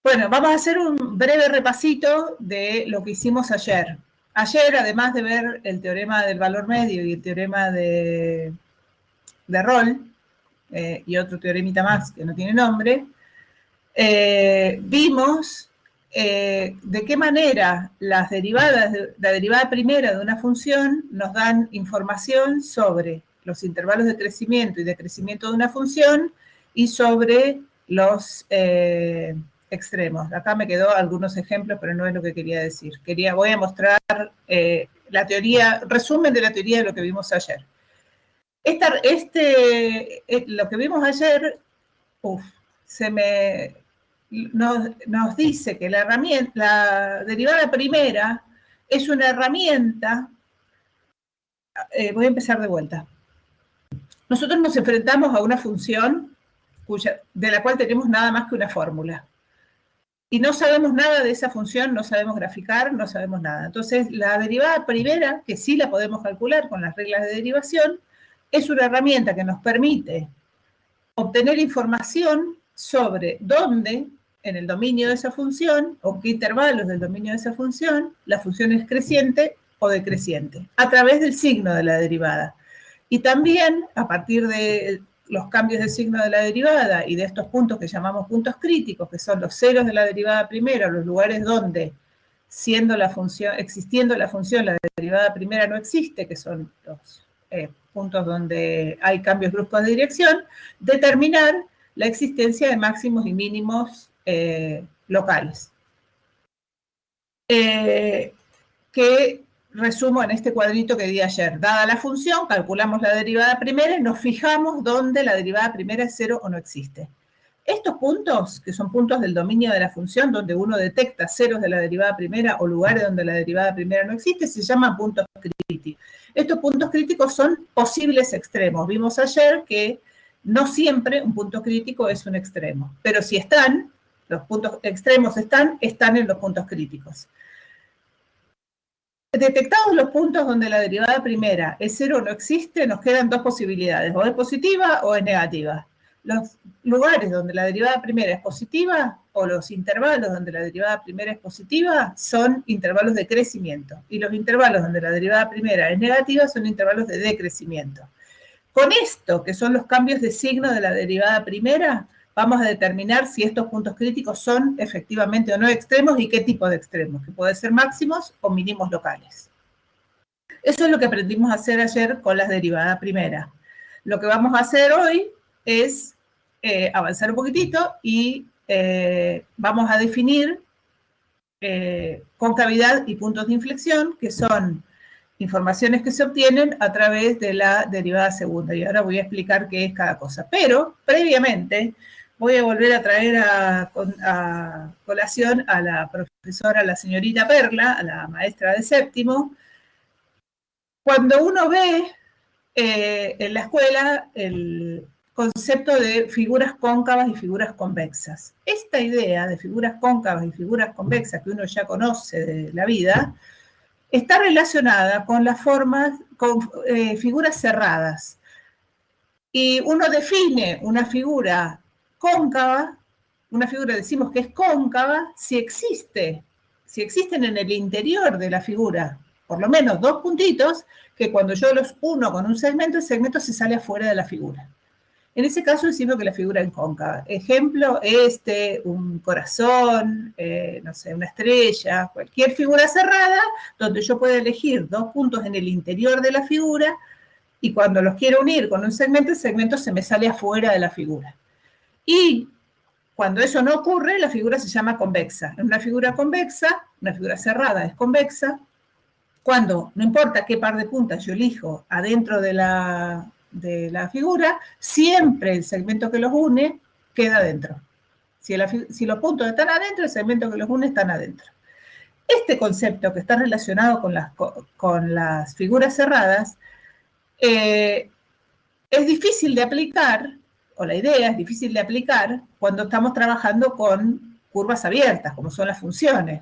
Bueno, vamos a hacer un breve repasito de lo que hicimos ayer. Ayer, además de ver el teorema del valor medio y el teorema de Rolle, y otro teoremita más que no tiene nombre, vimos de qué manera las derivadas, la derivada primera de una función nos dan información sobre los intervalos de crecimiento y decrecimiento de una función y sobre los extremos. Acá me quedó algunos ejemplos, pero no es lo que quería decir. Voy a mostrar la teoría, resumen de la teoría de lo que vimos ayer. Lo que vimos ayer, nos dice que la derivada primera es una herramienta. Voy a empezar de vuelta. Nosotros nos enfrentamos a una función de la cual tenemos nada más que una fórmula. Y no sabemos nada de esa función, no sabemos graficar, no sabemos nada. Entonces, la derivada primera, que sí la podemos calcular con las reglas de derivación, es una herramienta que nos permite obtener información sobre dónde, en el dominio de esa función, o qué intervalos del dominio de esa función, la función es creciente o decreciente, a través del signo de la derivada. Y también, a partir de los cambios de signo de la derivada y de estos puntos que llamamos puntos críticos, que son los ceros de la derivada primera, los lugares donde, existiendo la función, la derivada primera no existe, que son los puntos donde hay cambios bruscos de dirección, determinar la existencia de máximos y mínimos locales. Que resumo en este cuadrito que di ayer. Dada la función, calculamos la derivada primera y nos fijamos dónde la derivada primera es cero o no existe. Estos puntos, que son puntos del dominio de la función, donde uno detecta ceros de la derivada primera o lugares donde la derivada primera no existe, se llaman puntos críticos. Estos puntos críticos son posibles extremos. Vimos ayer que no siempre un punto crítico es un extremo, pero si están, los puntos extremos están en los puntos críticos. Detectados los puntos donde la derivada primera es cero o no existe, nos quedan dos posibilidades, o es positiva o es negativa. Los lugares donde la derivada primera es positiva, o los intervalos donde la derivada primera es positiva, son intervalos de crecimiento. Y los intervalos donde la derivada primera es negativa son intervalos de decrecimiento. Con esto, que son los cambios de signo de la derivada primera, vamos a determinar si estos puntos críticos son efectivamente o no extremos y qué tipo de extremos, que pueden ser máximos o mínimos locales. Eso es lo que aprendimos a hacer ayer con las derivadas primera. Lo que vamos a hacer hoy es avanzar un poquitito y vamos a definir concavidad y puntos de inflexión, que son informaciones que se obtienen a través de la derivada segunda. Y ahora voy a explicar qué es cada cosa. Pero, previamente, voy a volver a traer a colación a la profesora, la señorita Perla, a la maestra de séptimo. Cuando uno ve en la escuela el concepto de figuras cóncavas y figuras convexas. Esta idea de figuras cóncavas y figuras convexas que uno ya conoce de la vida, está relacionada con las formas, con figuras cerradas. Y uno define una figura cóncava, una figura decimos que es cóncava, si existen en el interior de la figura por lo menos dos puntitos, que cuando yo los uno con un segmento, el segmento se sale afuera de la figura. En ese caso decimos que la figura es cóncava. Ejemplo, un corazón, no sé, una estrella, cualquier figura cerrada, donde yo puedo elegir dos puntos en el interior de la figura, y cuando los quiero unir con un segmento, el segmento se me sale afuera de la figura. Y cuando eso no ocurre, la figura se llama convexa. En una figura convexa, una figura cerrada es convexa, cuando no importa qué par de puntas yo elijo adentro de la figura, siempre el segmento que los une queda adentro. Si los puntos están adentro, el segmento que los une están adentro. Este concepto que está relacionado con las figuras cerradas es difícil de aplicar, o la idea es difícil de aplicar cuando estamos trabajando con curvas abiertas, como son las funciones.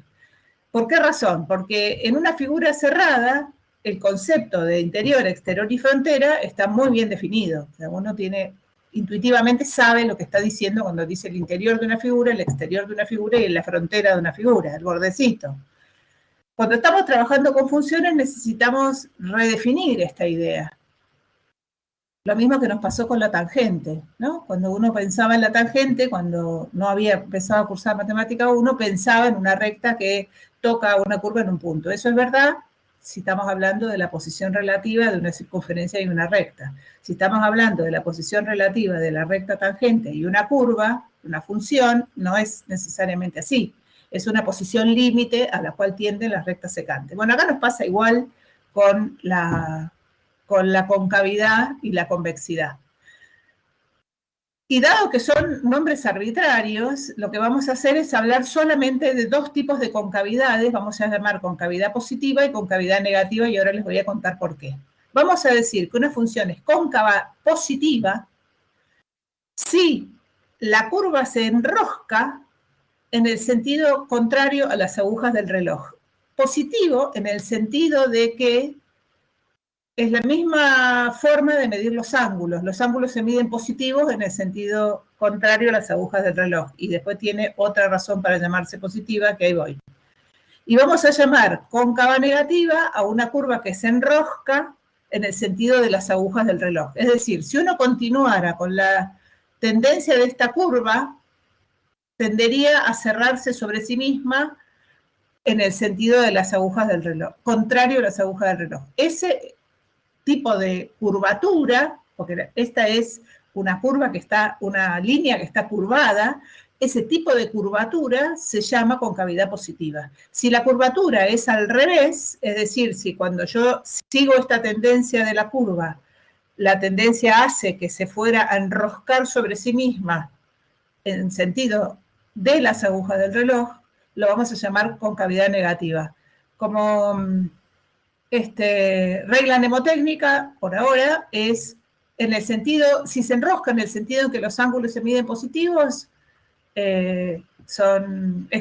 ¿Por qué razón? Porque en una figura cerrada, el concepto de interior, exterior y frontera está muy bien definido. O sea, uno tiene intuitivamente sabe lo que está diciendo cuando dice el interior de una figura, el exterior de una figura y la frontera de una figura, el bordecito. Cuando estamos trabajando con funciones necesitamos redefinir esta idea. Lo mismo que nos pasó con la tangente, ¿no? Cuando uno pensaba en la tangente, cuando no había empezado a cursar matemática 1, pensaba en una recta que toca una curva en un punto. Eso es verdad si estamos hablando de la posición relativa de una circunferencia y una recta. Si estamos hablando de la posición relativa de la recta tangente y una curva, una función, no es necesariamente así. Es una posición límite a la cual tienden las rectas secantes. Bueno, acá nos pasa igual con la concavidad y la convexidad. Y dado que son nombres arbitrarios, lo que vamos a hacer es hablar solamente de dos tipos de concavidades, vamos a llamar concavidad positiva y concavidad negativa, y ahora les voy a contar por qué. Vamos a decir que una función es cóncava positiva si la curva se enrosca en el sentido contrario a las agujas del reloj. Positivo en el sentido de que es la misma forma de medir los ángulos. Los ángulos se miden positivos en el sentido contrario a las agujas del reloj. Y después tiene otra razón para llamarse positiva, que ahí voy. Y vamos a llamar cóncava negativa a una curva que se enrosca en el sentido de las agujas del reloj. Es decir, si uno continuara con la tendencia de esta curva, tendería a cerrarse sobre sí misma en el sentido de las agujas del reloj, contrario a las agujas del reloj. Ese tipo de curvatura, porque esta es una curva que está, una línea que está curvada, ese tipo de curvatura se llama concavidad positiva. Si la curvatura es al revés, es decir, si cuando yo sigo esta tendencia de la curva, la tendencia hace que se fuera a enroscar sobre sí misma en sentido de las agujas del reloj, lo vamos a llamar concavidad negativa. Como regla mnemotécnica, por ahora, es en el sentido, si se enrosca en el sentido en que los ángulos se miden positivos, es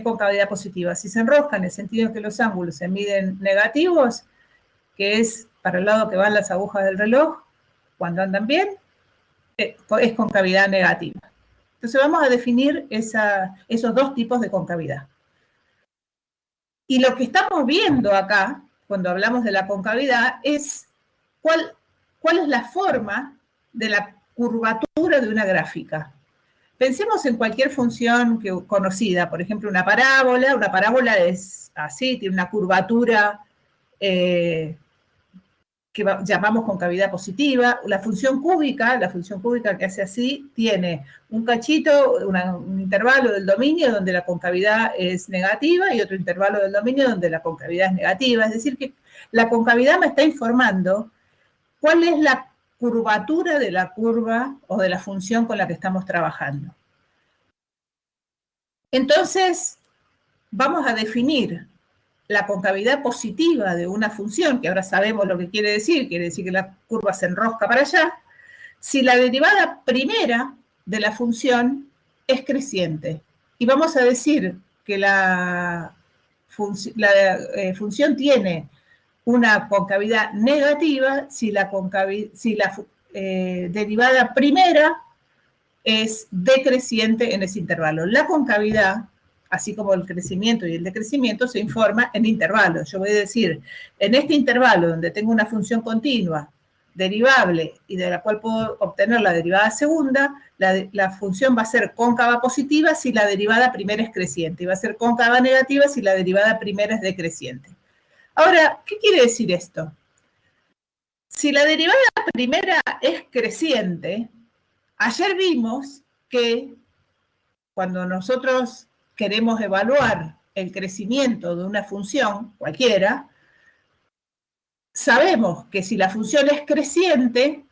concavidad positiva. Si se enrosca en el sentido en que los ángulos se miden negativos, que es para el lado que van las agujas del reloj, cuando andan bien, es concavidad negativa. Entonces vamos a definir esos dos tipos de concavidad. Y lo que estamos viendo acá, cuando hablamos de la concavidad, es cuál es la forma de la curvatura de una gráfica. Pensemos en cualquier función conocida, por ejemplo, una parábola. Una parábola es así, tiene una curvatura que llamamos concavidad positiva. La función cúbica que hace así, tiene un cachito, un intervalo del dominio donde la concavidad es negativa y otro intervalo del dominio donde la concavidad es negativa. Es decir, que la concavidad me está informando cuál es la curvatura de la curva o de la función con la que estamos trabajando. Entonces, vamos a definir la concavidad positiva de una función, que ahora sabemos lo que quiere decir que la curva se enrosca para allá, si la derivada primera de la función es creciente. Y vamos a decir que la función tiene una concavidad negativa si la derivada primera es decreciente en ese intervalo. La concavidad, así como el crecimiento y el decrecimiento, se informa en intervalos. Yo voy a decir, en este intervalo donde tengo una función continua, derivable, y de la cual puedo obtener la derivada segunda, la función va a ser cóncava positiva si la derivada primera es creciente, y va a ser cóncava negativa si la derivada primera es decreciente. Ahora, ¿qué quiere decir esto? Si la derivada primera es creciente, ayer vimos que cuando nosotros queremos evaluar el crecimiento de una función cualquiera, sabemos que si la función es creciente,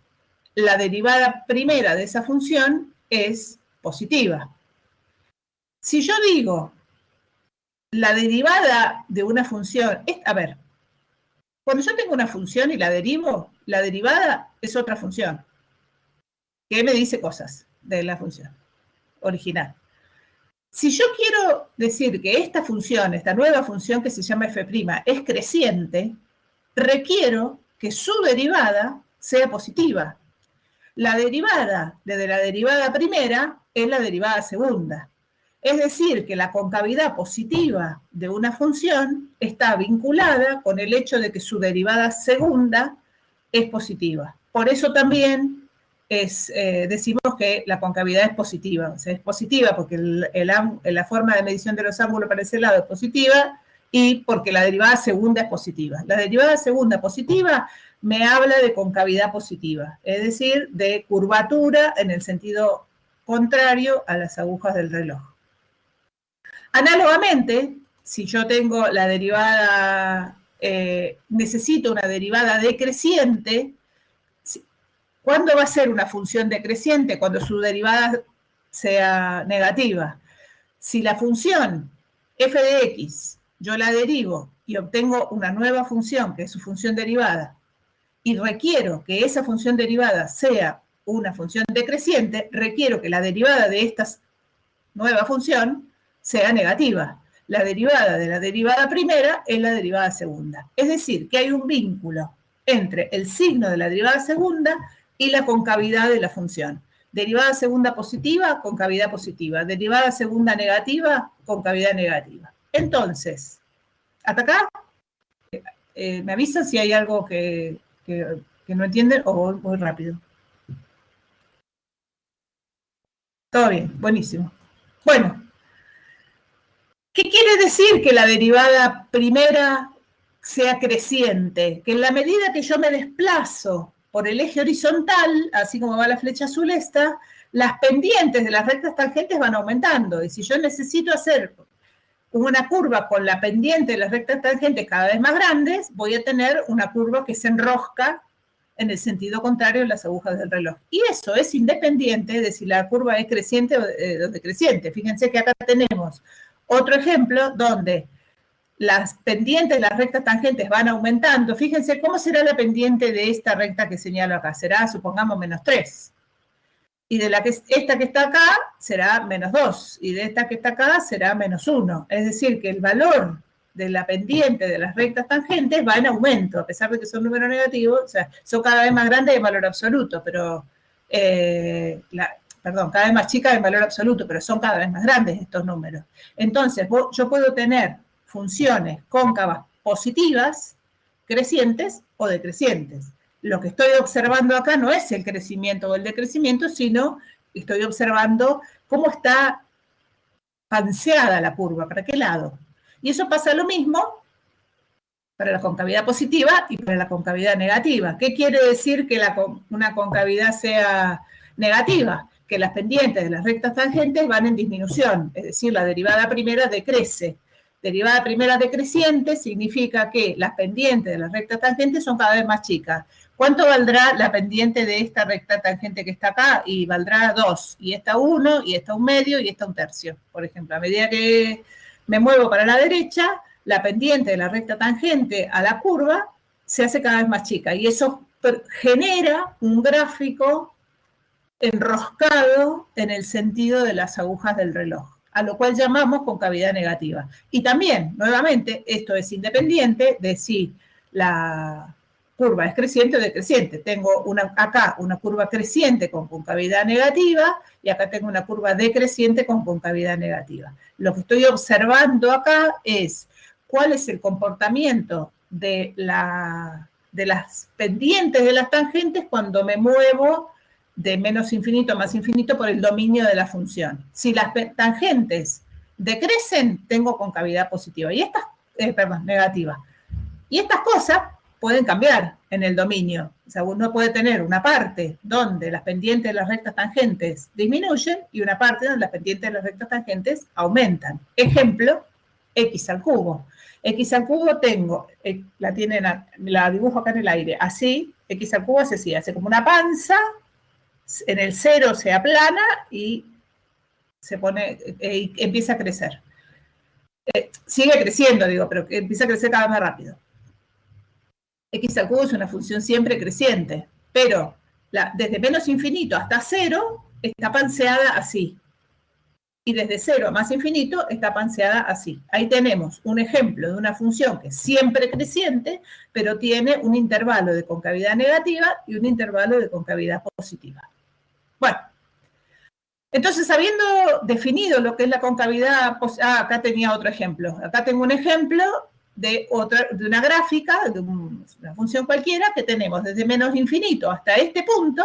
la derivada primera de esa función es positiva. Si yo digo la derivada de una función, cuando yo tengo una función y la derivo, la derivada es otra función que me dice cosas de la función original. Si yo quiero decir que esta función, esta nueva función que se llama f', es creciente, requiero que su derivada sea positiva. La derivada de la derivada primera es la derivada segunda. Es decir, que la concavidad positiva de una función está vinculada con el hecho de que su derivada segunda es positiva. Por eso también decimos que la concavidad es positiva. O sea, es positiva porque la forma de medición de los ángulos para ese lado es positiva y porque la derivada segunda es positiva. La derivada segunda positiva me habla de concavidad positiva, es decir, de curvatura en el sentido contrario a las agujas del reloj. Análogamente, si yo tengo la derivada, necesito una derivada decreciente, ¿cuándo va a ser una función decreciente? Cuando su derivada sea negativa. Si la función f de x yo la derivo y obtengo una nueva función, que es su función derivada, y requiero que esa función derivada sea una función decreciente, requiero que la derivada de esta nueva función sea negativa. La derivada de la derivada primera es la derivada segunda. Es decir, que hay un vínculo entre el signo de la derivada segunda y la concavidad de la función. Derivada segunda positiva, concavidad positiva. Derivada segunda negativa, concavidad negativa. Entonces, ¿hasta acá? ¿Me avisan si hay algo que no entienden o voy muy rápido? Todo bien, buenísimo. Bueno, ¿qué quiere decir que la derivada primera sea creciente? Que en la medida que yo me desplazo por el eje horizontal, así como va la flecha azul esta, las pendientes de las rectas tangentes van aumentando. Y si yo necesito hacer una curva con la pendiente de las rectas tangentes cada vez más grandes, voy a tener una curva que se enrosca en el sentido contrario de las agujas del reloj. Y eso es independiente de si la curva es creciente o decreciente. Fíjense que acá tenemos otro ejemplo donde las pendientes de las rectas tangentes van aumentando. Fíjense cómo será la pendiente de esta recta que señalo acá. Será, supongamos, menos 3. Y de esta que está acá será menos 2. Y de esta que está acá será menos 1. Es decir, que el valor de la pendiente de las rectas tangentes va en aumento, a pesar de que son números negativos, o sea, son cada vez más grandes en valor absoluto, pero, cada vez más chicas en valor absoluto, pero son cada vez más grandes estos números. Entonces, yo puedo tener funciones cóncavas positivas, crecientes o decrecientes. Lo que estoy observando acá no es el crecimiento o el decrecimiento, sino estoy observando cómo está panseada la curva, para qué lado. Y eso pasa lo mismo para la concavidad positiva y para la concavidad negativa. ¿Qué quiere decir que una concavidad sea negativa? Que las pendientes de las rectas tangentes van en disminución, es decir, la derivada primera decrece. Derivada primera decreciente significa que las pendientes de las rectas tangentes son cada vez más chicas. ¿Cuánto valdrá la pendiente de esta recta tangente que está acá? Y valdrá 2, y esta 1, y esta 1/2, y esta 1/3. Por ejemplo, a medida que me muevo para la derecha, la pendiente de la recta tangente a la curva se hace cada vez más chica, y eso genera un gráfico enroscado en el sentido de las agujas del reloj, a lo cual llamamos concavidad negativa. Y también, nuevamente, esto es independiente de si la curva es creciente o decreciente. Tengo acá una curva creciente con concavidad negativa y acá tengo una curva decreciente con concavidad negativa. Lo que estoy observando acá es cuál es el comportamiento de las pendientes de las tangentes cuando me muevo de menos infinito a más infinito por el dominio de la función. Si las tangentes decrecen, tengo concavidad positiva y negativa. Y estas cosas pueden cambiar en el dominio. O sea, uno puede tener una parte donde las pendientes de las rectas tangentes disminuyen y una parte donde las pendientes de las rectas tangentes aumentan. Ejemplo, x al cubo. X al cubo tengo, la dibujo acá en el aire, así, x al cubo hace así, hace como una panza, en el 0 se aplana y se pone, empieza a crecer. Sigue creciendo, digo, pero empieza a crecer cada vez más rápido. X al cubo es una función siempre creciente, pero desde menos infinito hasta 0 está panseada así. y desde 0 a más infinito está panseada así. Ahí tenemos un ejemplo de una función que es siempre creciente, pero tiene un intervalo de concavidad negativa y un intervalo de concavidad positiva. Bueno, entonces, habiendo definido lo que es la concavidad, acá tenía otro ejemplo. Acá tengo un ejemplo de una gráfica, de una función cualquiera, que tenemos desde menos infinito hasta este punto,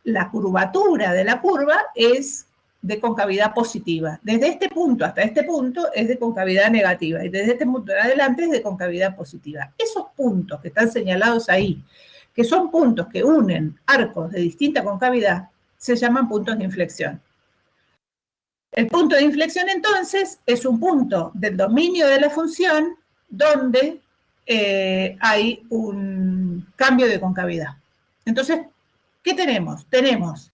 la curvatura de la curva es de concavidad positiva. Desde este punto hasta este punto es de concavidad negativa, y desde este punto en adelante es de concavidad positiva. Esos puntos que están señalados ahí, que son puntos que unen arcos de distinta concavidad, se llaman puntos de inflexión. El punto de inflexión, entonces, es un punto del dominio de la función donde hay un cambio de concavidad. Entonces, ¿qué tenemos? Tenemos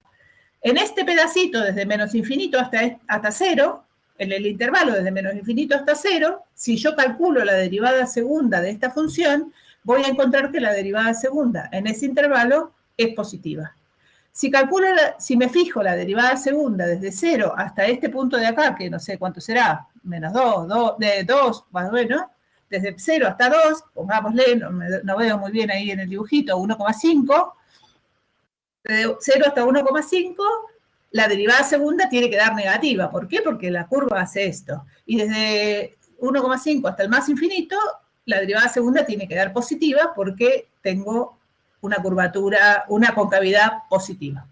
en este pedacito desde menos infinito hasta 0, en el intervalo desde menos infinito hasta 0, si yo calculo la derivada segunda de esta función, voy a encontrar que la derivada segunda en ese intervalo es positiva. Si me fijo la derivada segunda desde 0 hasta este punto de acá, que no sé cuánto será, menos 2, más o menos, desde 0 hasta 2, pongámosle, no veo muy bien ahí en el dibujito, 1,5, de 0 hasta 1,5, la derivada segunda tiene que dar negativa. ¿Por qué? Porque la curva hace esto. Y desde 1,5 hasta el más infinito, la derivada segunda tiene que dar positiva porque tengo una curvatura, una concavidad positiva.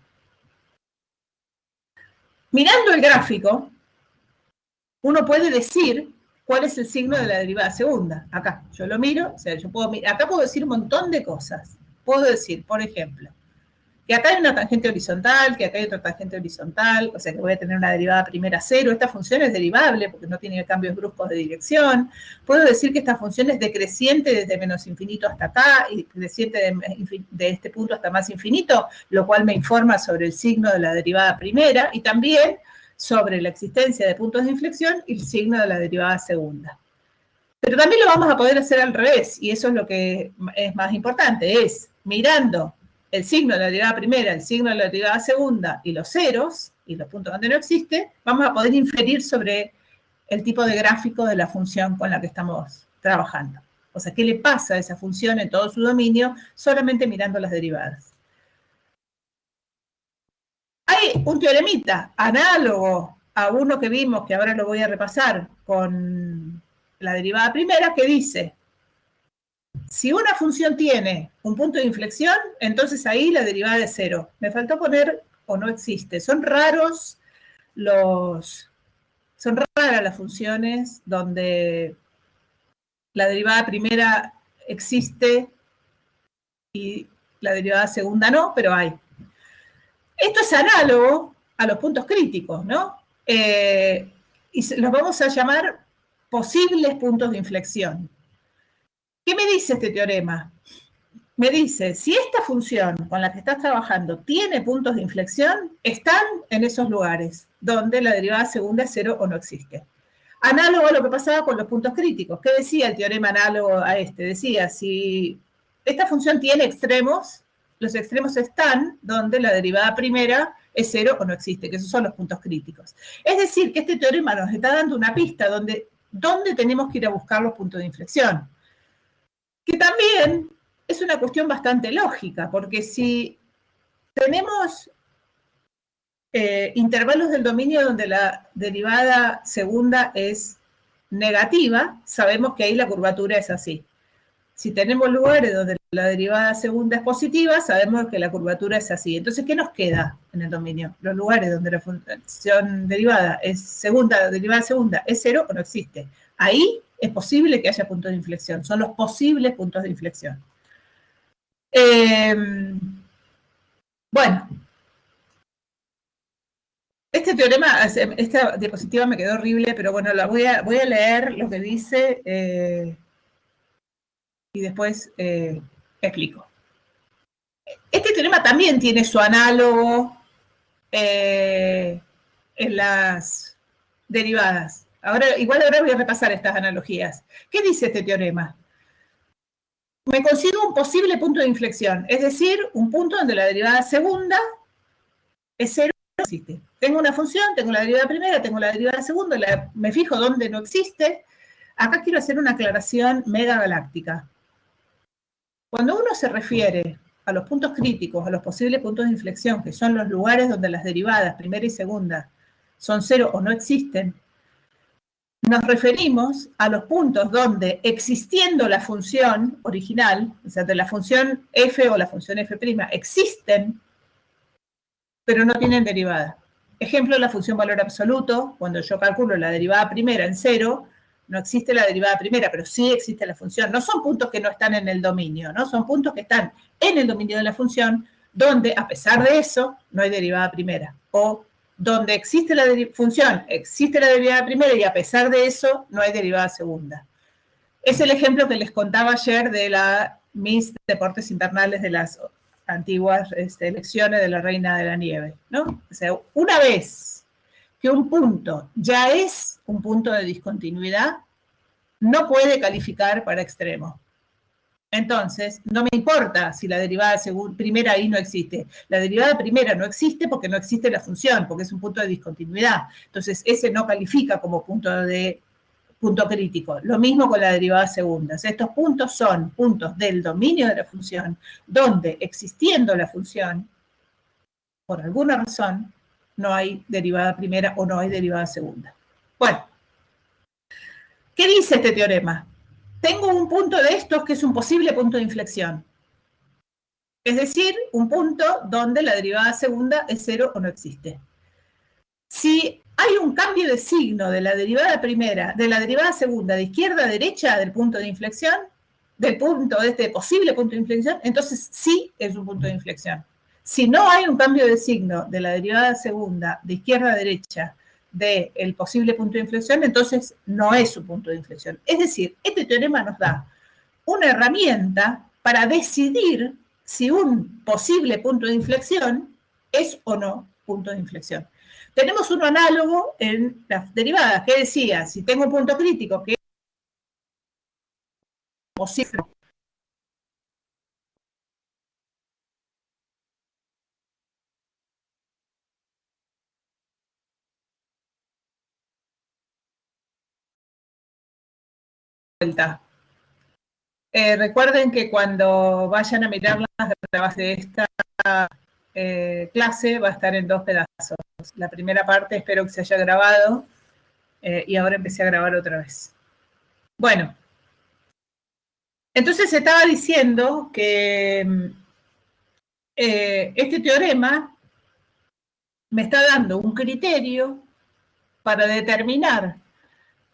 Mirando el gráfico, uno puede decir cuál es el signo de la derivada segunda. Acá, yo lo miro, o sea, acá puedo decir un montón de cosas. Puedo decir, por ejemplo, que acá hay una tangente horizontal, que acá hay otra tangente horizontal, o sea que voy a tener una derivada primera 0. Esta función es derivable porque no tiene cambios bruscos de dirección. Puedo decir que esta función es decreciente desde menos infinito hasta acá y creciente de este punto hasta más infinito, lo cual me informa sobre el signo de la derivada primera y también sobre la existencia de puntos de inflexión y el signo de la derivada segunda. Pero también lo vamos a poder hacer al revés, y eso es lo que es más importante, es mirando el signo de la derivada primera, el signo de la derivada segunda y los ceros, y los puntos donde no existe, vamos a poder inferir sobre el tipo de gráfico de la función con la que estamos trabajando. O sea, ¿qué le pasa a esa función en todo su dominio solamente mirando las derivadas? Hay un teoremita análogo a uno que vimos, que ahora lo voy a repasar, con la derivada primera, que dice: si una función tiene un punto de inflexión, entonces ahí la derivada es 0. Me faltó poner o no existe. Son raras las funciones donde la derivada primera existe y la derivada segunda no, pero hay. Esto es análogo a los puntos críticos, ¿no? Y los vamos a llamar posibles puntos de inflexión. ¿Qué me dice este teorema? Me dice, si esta función con la que estás trabajando tiene puntos de inflexión, están en esos lugares donde la derivada segunda es 0 o no existe. Análogo a lo que pasaba con los puntos críticos. ¿Qué decía el teorema análogo a este? Decía, si esta función tiene extremos, los extremos están donde la derivada primera es 0 o no existe, que esos son los puntos críticos. Es decir, que este teorema nos está dando una pista donde tenemos que ir a buscar los puntos de inflexión. Que también es una cuestión bastante lógica, porque si tenemos intervalos del dominio donde la derivada segunda es negativa, sabemos que ahí la curvatura es así. Si tenemos lugares donde la derivada segunda es positiva, sabemos que la curvatura es así. Entonces, ¿qué nos queda en el dominio? Los lugares donde la función derivada derivada segunda es 0 o no existe. Ahí es posible que haya puntos de inflexión. Son los posibles puntos de inflexión. Bueno, este teorema, esta diapositiva me quedó horrible, pero bueno, voy a leer lo que dice y después explico. Este teorema también tiene su análogo en las derivadas. Igual ahora voy a repasar estas analogías. ¿Qué dice este teorema? Me consigo un posible punto de inflexión, es decir, un punto donde la derivada segunda es 0 o no existe. Tengo una función, tengo la derivada primera, tengo la derivada segunda, me fijo dónde no existe. Acá quiero hacer una aclaración mega galáctica. Cuando uno se refiere a los puntos críticos, a los posibles puntos de inflexión, que son los lugares donde las derivadas primera y segunda son cero o no existen, nos referimos a los puntos donde, existiendo la función original, o sea, de la función f o la función f', existen, pero no tienen derivada. Ejemplo, la función valor absoluto, cuando yo calculo la derivada primera en cero, no existe la derivada primera, pero sí existe la función. No son puntos que no están en el dominio, ¿no? Son puntos que están en el dominio de la función, donde, a pesar de eso, no hay derivada primera. O donde existe la función, existe la derivada primera y a pesar de eso, no hay derivada segunda. Es el ejemplo que les contaba ayer de la Miss Deportes Invernales de las antiguas lecciones de la Reina de la Nieve, ¿no? O sea, una vez que un punto ya es un punto de discontinuidad, no puede calificar para extremo. Entonces, no me importa si la derivada primera ahí no existe. La derivada primera no existe porque no existe la función, porque es un punto de discontinuidad. Entonces, ese no califica como punto crítico. Lo mismo con la derivada segunda. Estos puntos son puntos del dominio de la función, donde existiendo la función, por alguna razón, no hay derivada primera o no hay derivada segunda. Bueno, ¿qué dice este teorema? Tengo un punto de estos que es un posible punto de inflexión. Es decir, un punto donde la derivada segunda es cero o no existe. Si hay un cambio de signo de la derivada primera, de la derivada segunda, de izquierda a derecha del punto de inflexión, del punto de este posible punto de inflexión, entonces sí es un punto de inflexión. Si no hay un cambio de signo de la derivada segunda, de izquierda a derecha, del posible punto de inflexión, entonces no es un punto de inflexión. Es decir, este teorema nos da una herramienta para decidir si un posible punto de inflexión es o no punto de inflexión. Tenemos un análogo en las derivadas que decía, si tengo un punto crítico que es posible. Recuerden que cuando vayan a mirar las grabaciones de esta clase va a estar en dos pedazos. La primera parte espero que se haya grabado y ahora empecé a grabar otra vez. Bueno, entonces estaba diciendo que este teorema me está dando un criterio para determinar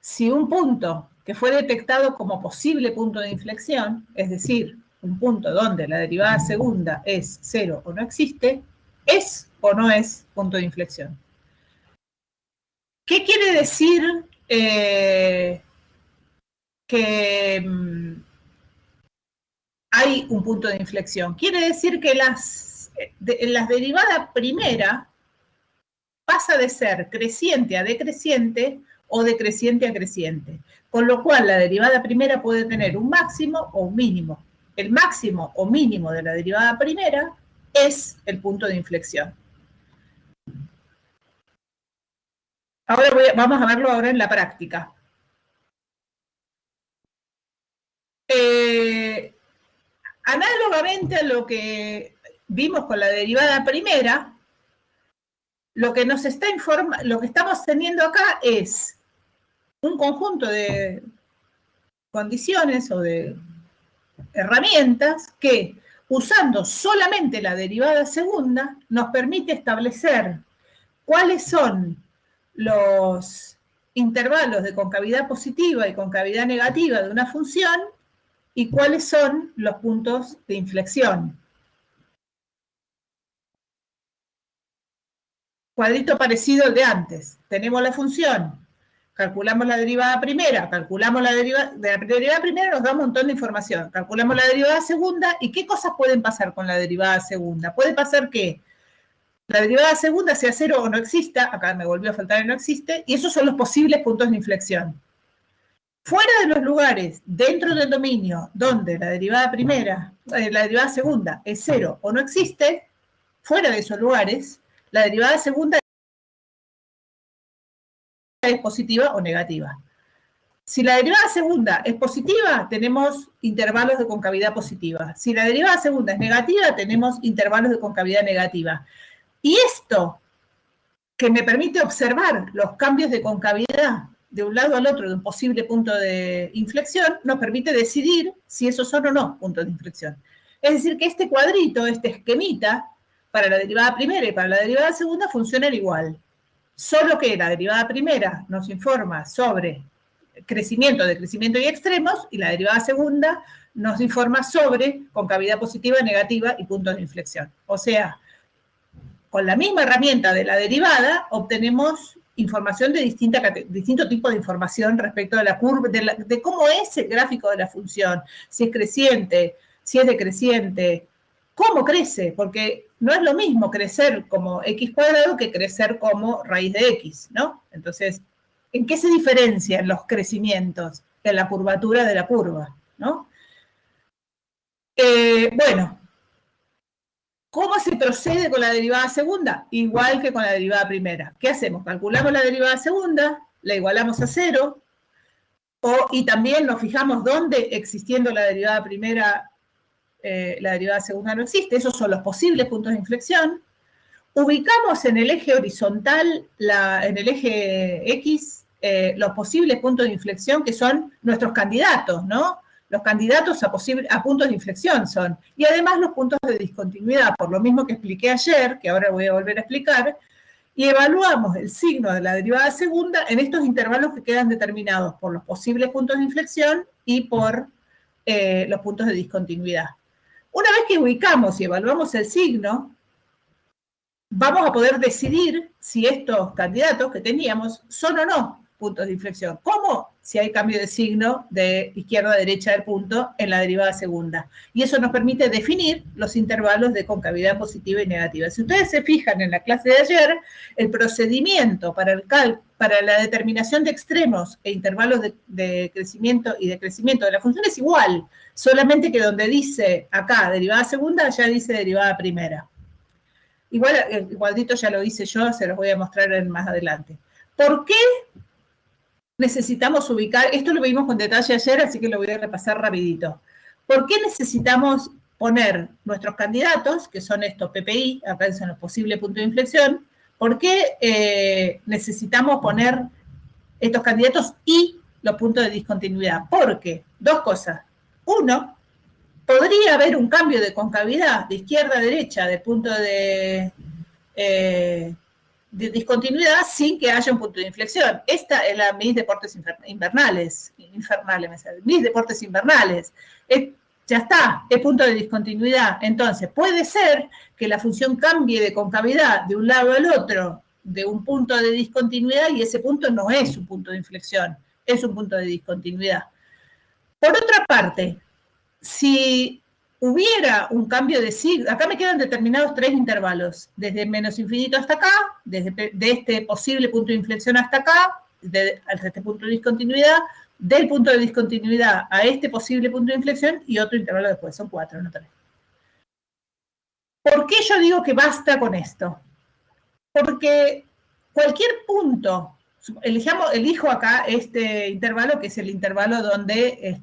si un punto que fue detectado como posible punto de inflexión, es decir, un punto donde la derivada segunda es cero o no existe, es o no es punto de inflexión. ¿Qué quiere decir que hay un punto de inflexión? Quiere decir que la derivada primera pasa de ser creciente a decreciente o decreciente a creciente, con lo cual la derivada primera puede tener un máximo o un mínimo. El máximo o mínimo de la derivada primera es el punto de inflexión. Ahora vamos a verlo ahora en la práctica. Análogamente a lo que vimos con la derivada primera, lo que nos está lo que estamos teniendo acá es un conjunto de condiciones o de herramientas que, usando solamente la derivada segunda, nos permite establecer cuáles son los intervalos de concavidad positiva y concavidad negativa de una función y cuáles son los puntos de inflexión. Cuadrito parecido al de antes. Tenemos la función, calculamos la derivada primera, calculamos la derivada, de la derivada primera nos da un montón de información, calculamos la derivada segunda, ¿y qué cosas pueden pasar con la derivada segunda? Puede pasar que la derivada segunda sea cero o no exista, acá me volvió a faltar el no existe, y esos son los posibles puntos de inflexión. Fuera de los lugares, dentro del dominio, donde la derivada primera, la derivada segunda es cero o no existe, fuera de esos lugares, la derivada segunda es positiva o negativa. Si la derivada segunda es positiva, tenemos intervalos de concavidad positiva. Si la derivada segunda es negativa, tenemos intervalos de concavidad negativa. Y esto, que me permite observar los cambios de concavidad de un lado al otro de un posible punto de inflexión, nos permite decidir si esos son o no puntos de inflexión. Es decir, que este cuadrito, este esquemita, para la derivada primera y para la derivada segunda funcionan igual. Solo que la derivada primera nos informa sobre crecimiento, decrecimiento y extremos, y la derivada segunda nos informa sobre concavidad positiva, negativa y puntos de inflexión. O sea, con la misma herramienta de la derivada obtenemos información de distinto tipo de información respecto de la curva, de cómo es el gráfico de la función, si es creciente, si es decreciente, cómo crece, porque no es lo mismo crecer como x cuadrado que crecer como raíz de x, ¿no? Entonces, ¿en qué se diferencian los crecimientos? En la curvatura de la curva, ¿no? Bueno, ¿cómo se procede con la derivada segunda? Igual que con la derivada primera. ¿Qué hacemos? Calculamos la derivada segunda, la igualamos a 0, y también nos fijamos dónde, existiendo la derivada primera, la derivada segunda no existe. Esos son los posibles puntos de inflexión. Ubicamos en el eje horizontal, en el eje X, los posibles puntos de inflexión que son nuestros candidatos, ¿no? Los candidatos a puntos de inflexión son. Y además los puntos de discontinuidad, por lo mismo que expliqué ayer, que ahora voy a volver a explicar, y evaluamos el signo de la derivada segunda en estos intervalos que quedan determinados por los posibles puntos de inflexión y por los puntos de discontinuidad. Una vez que ubicamos y evaluamos el signo, vamos a poder decidir si estos candidatos que teníamos son o no puntos de inflexión. ¿Cómo? Si hay cambio de signo de izquierda a derecha del punto en la derivada segunda. Y eso nos permite definir los intervalos de concavidad positiva y negativa. Si ustedes se fijan en la clase de ayer, el procedimiento para la determinación de extremos e intervalos de crecimiento y decrecimiento de la función es igual, solamente que donde dice acá derivada segunda, ya dice derivada primera. Igual el cuadrito ya lo hice yo, se los voy a mostrar más adelante. ¿Por qué necesitamos ubicar? Esto lo vimos con detalle ayer, así que lo voy a repasar rapidito. ¿Por qué necesitamos poner nuestros candidatos, que son estos PPI, acá son los posibles puntos de inflexión? ¿Por qué necesitamos poner estos candidatos y los puntos de discontinuidad? Porque, dos cosas. Uno, podría haber un cambio de concavidad de izquierda a derecha del punto de discontinuidad sin que haya un punto de inflexión. Esta es la mis deportes invernales. Mis deportes invernales. Ya está, es punto de discontinuidad. Entonces, puede ser que la función cambie de concavidad de un lado al otro de un punto de discontinuidad y ese punto no es un punto de inflexión, es un punto de discontinuidad. Por otra parte, si hubiera un cambio de signo, acá me quedan determinados 3 intervalos, desde menos infinito hasta acá, de este posible punto de inflexión hasta acá, hasta este punto de discontinuidad, del punto de discontinuidad a este posible punto de inflexión y otro intervalo después, son 4, no 3. ¿Por qué yo digo que basta con esto? Porque cualquier punto, elijo acá este intervalo, que es el intervalo donde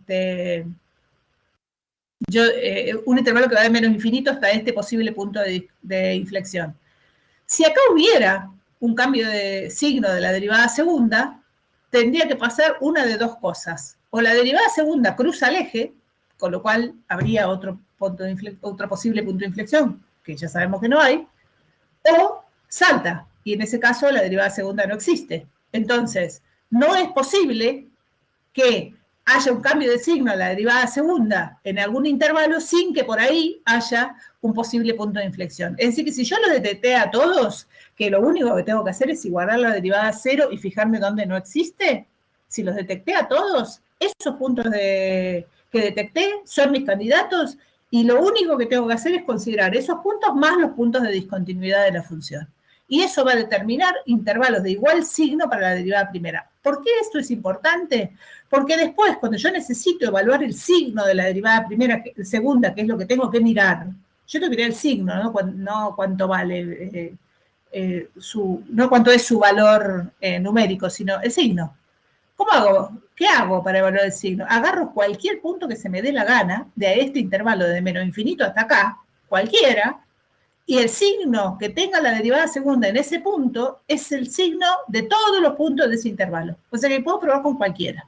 un intervalo que va de menos infinito hasta este posible punto de inflexión. Si acá hubiera un cambio de signo de la derivada segunda, tendría que pasar una de dos cosas. O la derivada segunda cruza el eje, con lo cual habría otro posible punto de inflexión, que ya sabemos que no hay, o salta, y en ese caso la derivada segunda no existe. Entonces, no es posible que haya un cambio de signo a la derivada segunda en algún intervalo sin que por ahí haya un posible punto de inflexión. Es decir, que si yo los detecté a todos, que lo único que tengo que hacer es igualar la derivada cero y fijarme dónde no existe, si los detecté a todos, esos puntos que detecté son mis candidatos y lo único que tengo que hacer es considerar esos puntos más los puntos de discontinuidad de la función. Y eso va a determinar intervalos de igual signo para la derivada primera. ¿Por qué esto es importante? Porque después, cuando yo necesito evaluar el signo de la derivada segunda, que es lo que tengo que mirar, yo tengo que mirar el signo, no cuánto vale no cuánto es su valor numérico, sino el signo. ¿Cómo hago? ¿Qué hago para evaluar el signo? Agarro cualquier punto que se me dé la gana de este intervalo de menos infinito hasta acá, cualquiera, y el signo que tenga la derivada segunda en ese punto es el signo de todos los puntos de ese intervalo. O sea que puedo probar con cualquiera.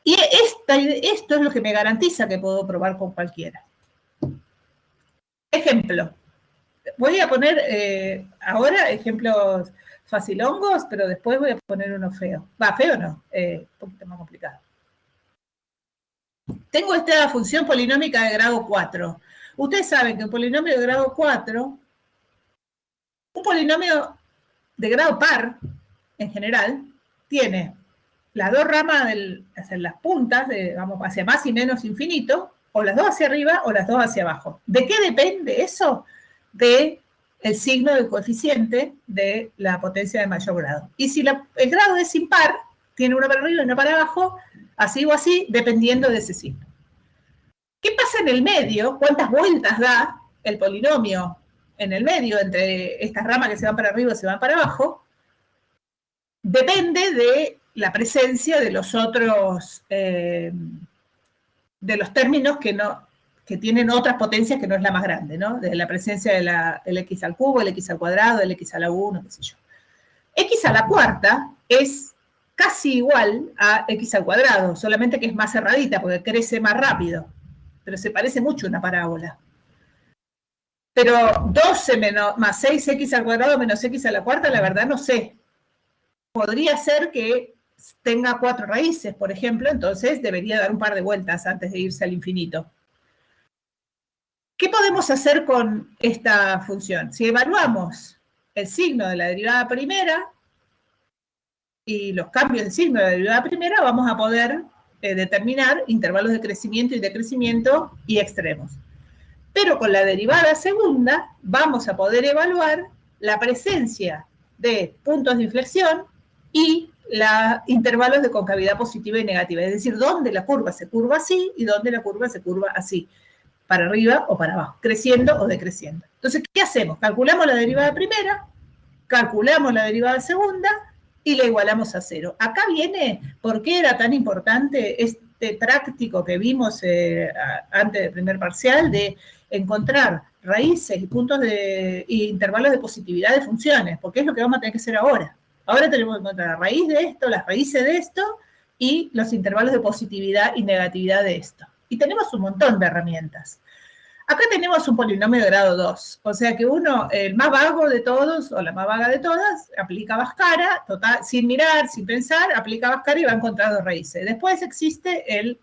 Y esto es lo que me garantiza que puedo probar con cualquiera. Ejemplo. Voy a poner ahora ejemplos facilongos, pero después voy a poner uno feo. Va, feo no, un poquito más complicado. Tengo esta función polinómica de grado 4. Ustedes saben que un polinomio de grado 4, un polinomio de grado par, en general, tiene las dos ramas, hacia las puntas, vamos, hacia más y menos infinito, o las dos hacia arriba o las dos hacia abajo. ¿De qué depende eso? De el signo del coeficiente de la potencia de mayor grado. Y si el grado es impar, tiene una para arriba y una para abajo, así o así, dependiendo de ese signo. ¿Qué pasa en el medio? ¿Cuántas vueltas da el polinomio en el medio entre estas ramas que se van para arriba y se van para abajo? Depende de la presencia de los otros, de los términos que tienen otras potencias que no es la más grande, ¿no? De la presencia del x al cubo, el x al cuadrado, el x a la 1, qué sé yo. X a la cuarta es casi igual a x al cuadrado, solamente que es más cerradita porque crece más rápido, pero se parece mucho a una parábola. Pero 12 más 6x al cuadrado menos x a la cuarta, la verdad no sé. Podría ser que tenga 4 raíces, por ejemplo, entonces debería dar un par de vueltas antes de irse al infinito. ¿Qué podemos hacer con esta función? Si evaluamos el signo de la derivada primera y los cambios de signo de la derivada primera, vamos a poder determinar intervalos de crecimiento y decrecimiento y extremos. Pero con la derivada segunda vamos a poder evaluar la presencia de puntos de inflexión y los intervalos de concavidad positiva y negativa, es decir, dónde la curva se curva así y dónde la curva se curva así, para arriba o para abajo, creciendo o decreciendo. Entonces, ¿qué hacemos? Calculamos la derivada primera, calculamos la derivada segunda y la igualamos a cero. Acá viene por qué era tan importante este práctico que vimos antes del primer parcial de encontrar raíces y puntos y intervalos de positividad de funciones, porque es lo que vamos a tener que hacer ahora. Ahora tenemos que encontrar la raíz de esto, las raíces de esto y los intervalos de positividad y negatividad de esto. Y tenemos un montón de herramientas. Acá tenemos un polinomio de grado 2, o sea que uno, el más vago de todos, o la más vaga de todas, aplica Bhaskara, total, sin mirar, sin pensar, aplica Bhaskara y va a encontrar dos raíces. Después existe el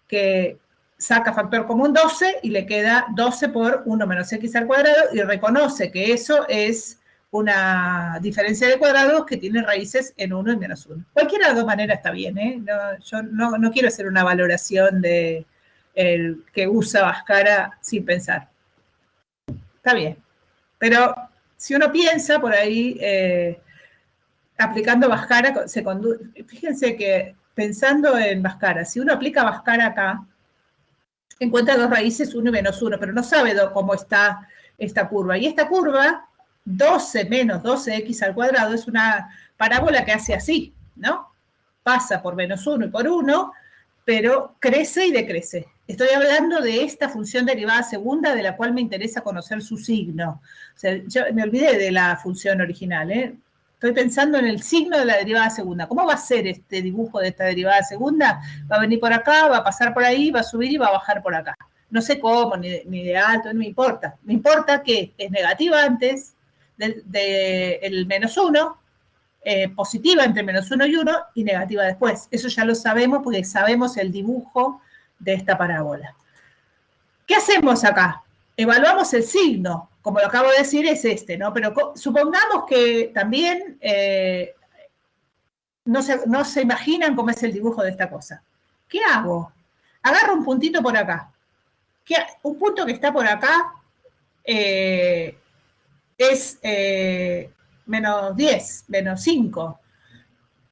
que saca factor común 12 y le queda 12 por 1 menos x al cuadrado y reconoce que eso es una diferencia de cuadrados que tiene raíces en 1 y menos 1. Cualquiera de las dos maneras está bien, ¿eh? Yo no quiero hacer una valoración de el que usa Bhaskara sin pensar. Está bien. Pero si uno piensa por ahí, aplicando Bhaskara, fíjense que pensando en Bhaskara, si uno aplica Bhaskara acá, encuentra dos raíces 1 y menos 1, pero no sabe cómo está esta curva. Y esta curva, 12 menos 12x al cuadrado, es una parábola que hace así, ¿no? Pasa por menos 1 y por 1, pero crece y decrece. Estoy hablando de esta función derivada segunda de la cual me interesa conocer su signo. O sea, yo me olvidé de la función original, ¿eh? Estoy pensando en el signo de la derivada segunda. ¿Cómo va a ser este dibujo de esta derivada segunda? Va a venir por acá, va a pasar por ahí, va a subir y va a bajar por acá. No sé cómo, ni de alto, no me importa. Me importa que es negativa antes del menos 1, positiva entre menos 1 y 1 y negativa después. Eso ya lo sabemos porque sabemos el dibujo de esta parábola. ¿Qué hacemos acá? Evaluamos el signo, como lo acabo de decir, es este, ¿no? Pero supongamos que también no se imaginan cómo es el dibujo de esta cosa. ¿Qué hago? Agarro un puntito por acá. Un punto que está por acá es menos 10, menos 5,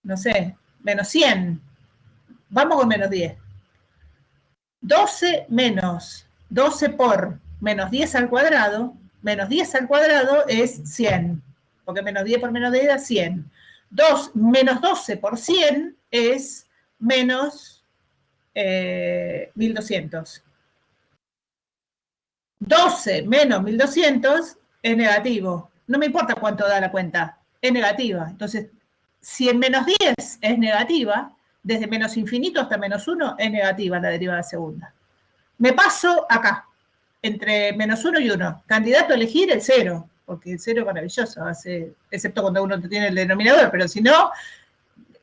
no sé, menos 100. Vamos con menos 10. 12 menos 12 por menos 10 al cuadrado menos 10 al cuadrado es 100, porque menos 10 por menos 10 da 100. Menos 12 por 100 es menos 1200. 12 menos 1200 es negativo. No me importa cuánto da la cuenta, es negativa. Entonces, si en menos 10 es negativa, desde menos infinito hasta menos 1 es negativa la derivada segunda. Me paso acá, entre menos 1 y 1. Candidato a elegir el 0, porque el 0 es maravilloso, excepto cuando uno tiene el denominador, pero si no,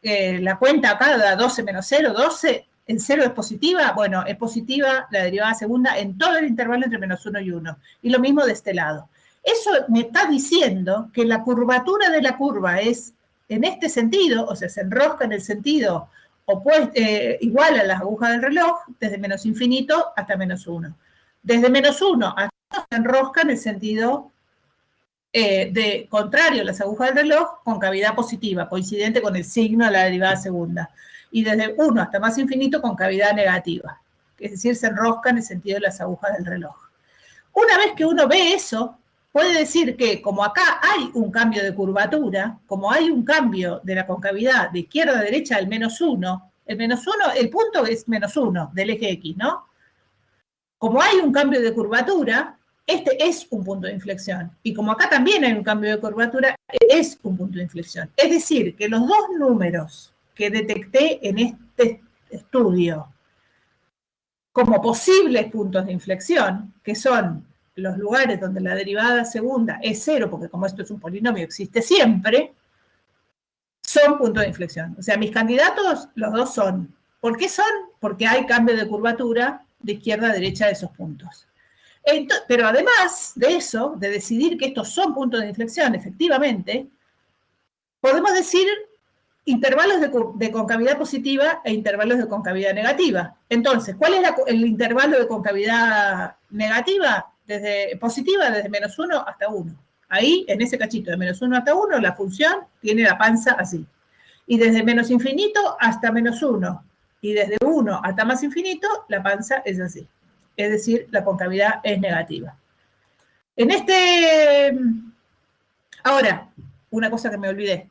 la cuenta acá da 12 menos 0, 12. ¿En 0 es positiva? Bueno, es positiva la derivada segunda en todo el intervalo entre menos 1 y 1. Y lo mismo de este lado. Eso me está diciendo que la curvatura de la curva es en este sentido, o sea, se enrosca en el sentido igual a las agujas del reloj, desde menos infinito hasta menos 1. Desde menos 1 hasta 1 se enrosca en el sentido contrario a las agujas del reloj, con cavidad positiva, coincidente con el signo de la derivada segunda. Y desde 1 hasta más infinito con cavidad negativa. Es decir, se enrosca en el sentido de las agujas del reloj. Una vez que uno ve eso, puede decir que como acá hay un cambio de curvatura, como hay un cambio de la concavidad de izquierda a derecha del menos 1, el punto es menos 1 del eje X, ¿no? Como hay un cambio de curvatura, este es un punto de inflexión. Y como acá también hay un cambio de curvatura, es un punto de inflexión. Es decir, que los dos números que detecté en este estudio como posibles puntos de inflexión, que son los lugares donde la derivada segunda es 0, porque como esto es un polinomio, existe siempre, son puntos de inflexión. O sea, mis candidatos, los dos son. ¿Por qué son? Porque hay cambio de curvatura de izquierda a derecha de esos puntos. Pero además de eso, de decidir que estos son puntos de inflexión, efectivamente, podemos decir intervalos de concavidad positiva e intervalos de concavidad negativa. Entonces, ¿cuál es el intervalo de concavidad negativa? Positiva desde menos 1 hasta 1. Ahí, en ese cachito de menos 1 hasta 1, la función tiene la panza así. Y desde menos infinito hasta menos 1. Y desde 1 hasta más infinito, la panza es así. Es decir, la concavidad es negativa. Ahora, una cosa que me olvidé.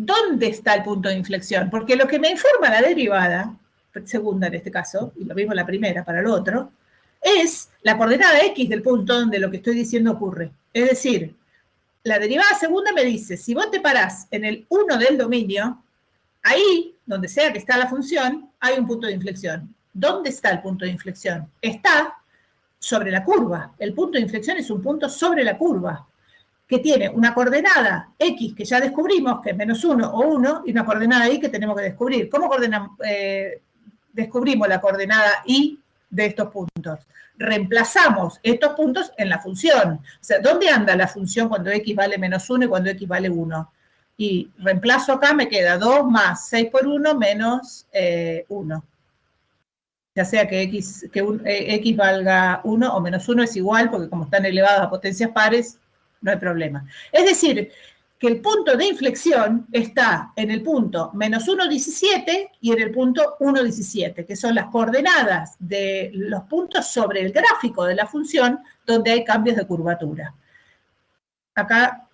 ¿Dónde está el punto de inflexión? Porque lo que me informa la derivada, segunda en este caso, y lo mismo la primera para el otro, es la coordenada X del punto donde lo que estoy diciendo ocurre. Es decir, la derivada segunda me dice, si vos te parás en el 1 del dominio, ahí, donde sea que está la función, hay un punto de inflexión. ¿Dónde está el punto de inflexión? Está sobre la curva. El punto de inflexión es un punto sobre la curva, que tiene una coordenada X que ya descubrimos, que es menos 1 o 1, y una coordenada Y que tenemos que descubrir. ¿Cómo descubrimos la coordenada Y de estos puntos? Reemplazamos estos puntos en la función. O sea, ¿dónde anda la función cuando X vale menos 1 y cuando X vale 1? Y reemplazo acá, me queda 2 más 6 por 1 menos 1. Ya sea que X valga 1 o menos 1 es igual, porque como están elevados a potencias pares, no hay problema. Es decir, que el punto de inflexión está en el punto menos 1,17 y en el punto 1,17, que son las coordenadas de los puntos sobre el gráfico de la función donde hay cambios de curvatura. Acá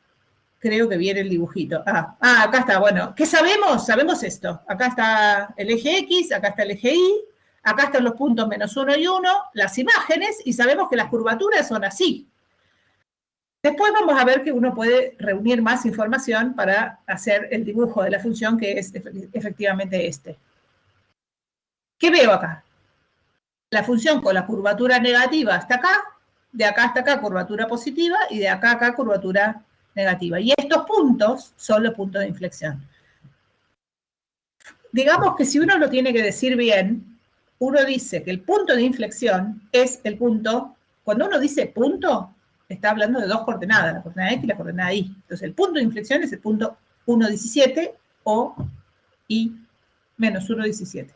creo que viene el dibujito. Acá está, bueno. ¿Qué sabemos? Sabemos esto. Acá está el eje X, acá está el eje Y, acá están los puntos menos 1 y 1, las imágenes, y sabemos que las curvaturas son así. Después vamos a ver que uno puede reunir más información para hacer el dibujo de la función, que es efectivamente este. ¿Qué veo acá? La función con la curvatura negativa hasta acá, de acá hasta acá curvatura positiva, y de acá a acá curvatura negativa. Y estos puntos son los puntos de inflexión. Digamos que si uno lo tiene que decir bien, uno dice que el punto de inflexión es el punto, cuando uno dice punto, está hablando de dos coordenadas, la coordenada X y la coordenada Y. Entonces, el punto de inflexión es el punto 1,17 o Y menos 1,17.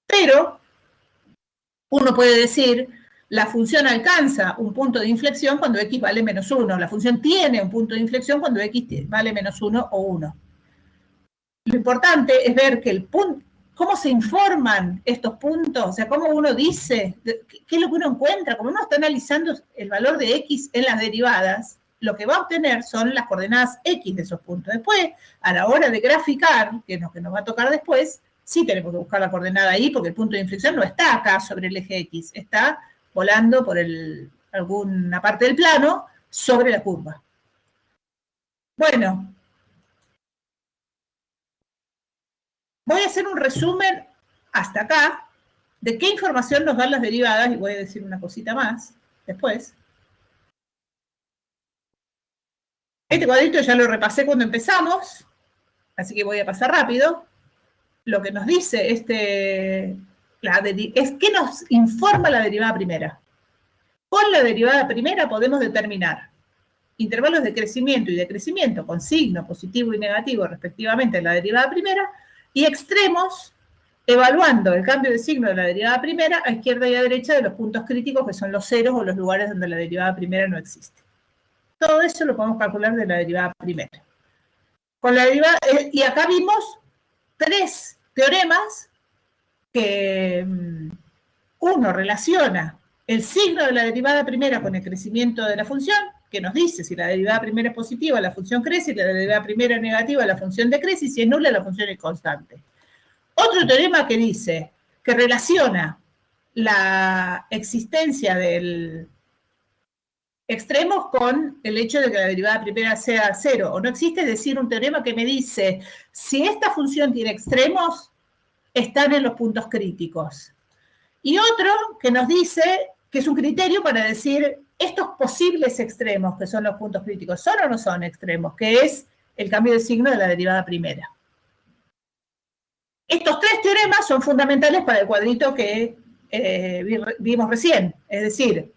Pero, uno puede decir, la función alcanza un punto de inflexión cuando X vale menos 1. La función tiene un punto de inflexión cuando X vale menos 1 o 1. Lo importante es ver que cómo se informan estos puntos, o sea, cómo uno dice, qué es lo que uno encuentra, como uno está analizando el valor de X en las derivadas, lo que va a obtener son las coordenadas X de esos puntos. Después, a la hora de graficar, que es lo que nos va a tocar después, sí tenemos que buscar la coordenada ahí, porque el punto de inflexión no está acá sobre el eje X, está volando por alguna parte del plano sobre la curva. Bueno, voy a hacer un resumen hasta acá de qué información nos dan las derivadas, y voy a decir una cosita más después. Este cuadrito ya lo repasé cuando empezamos, así que voy a pasar rápido. Lo que nos dice es qué nos informa la derivada primera. Con la derivada primera podemos determinar intervalos de crecimiento y decrecimiento con signo positivo y negativo respectivamente en la derivada primera, y extremos evaluando el cambio de signo de la derivada primera a izquierda y a derecha de los puntos críticos, que son los ceros o los lugares donde la derivada primera no existe. Todo eso lo podemos calcular de la derivada primera. Con la derivada, y acá vimos 3 teoremas que uno relaciona el signo de la derivada primera con el crecimiento de la función, que nos dice si la derivada primera es positiva, la función crece, si la derivada primera es negativa, la función decrece, y si es nula, la función es constante. Otro teorema que dice que relaciona la existencia del extremos con el hecho de que la derivada primera sea 0 o no existe, es decir, un teorema que me dice si esta función tiene extremos, están en los puntos críticos. Y otro que nos dice que es un criterio para decir estos posibles extremos, que son los puntos críticos, ¿son o no son extremos? Que es el cambio de signo de la derivada primera. Estos 3 teoremas son fundamentales para el cuadrito que vimos recién, es decir,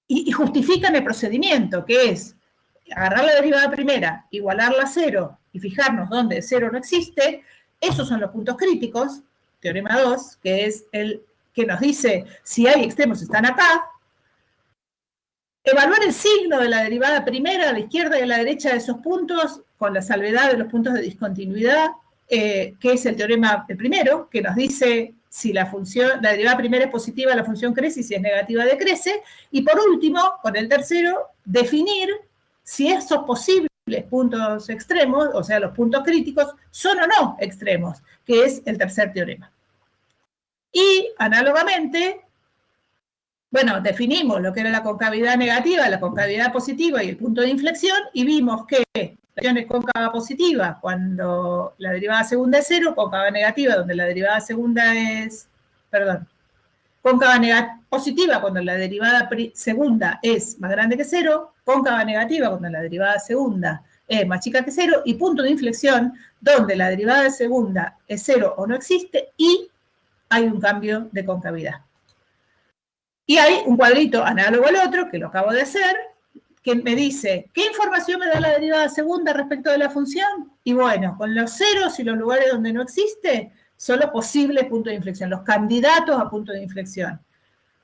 y justifican el procedimiento, que es agarrar la derivada primera, igualarla a 0 y fijarnos dónde 0 no existe. Esos son los puntos críticos, teorema 2, que es el que nos dice si hay extremos están acá. Evaluar el signo de la derivada primera a la izquierda y a la derecha de esos puntos con la salvedad de los puntos de discontinuidad, que es el teorema el primero, que nos dice si la derivada primera es positiva, la función crece, y si es negativa, decrece. Y por último, con el tercero, definir si esos posibles puntos extremos, o sea, los puntos críticos, son o no extremos, que es el tercer teorema. Y, análogamente, bueno, definimos lo que era la concavidad negativa, la concavidad positiva y el punto de inflexión, y vimos que la función es cóncava positiva cuando la derivada segunda es 0, cóncava negativa donde la derivada segunda es, cóncava positiva cuando la derivada segunda es más grande que 0, cóncava negativa cuando la derivada segunda es más chica que 0, y punto de inflexión donde la derivada segunda es 0 o no existe y hay un cambio de concavidad. Y hay un cuadrito análogo al otro, que lo acabo de hacer, que me dice, ¿qué información me da la derivada segunda respecto de la función? Y bueno, con los ceros y los lugares donde no existe, son los posibles puntos de inflexión, los candidatos a punto de inflexión.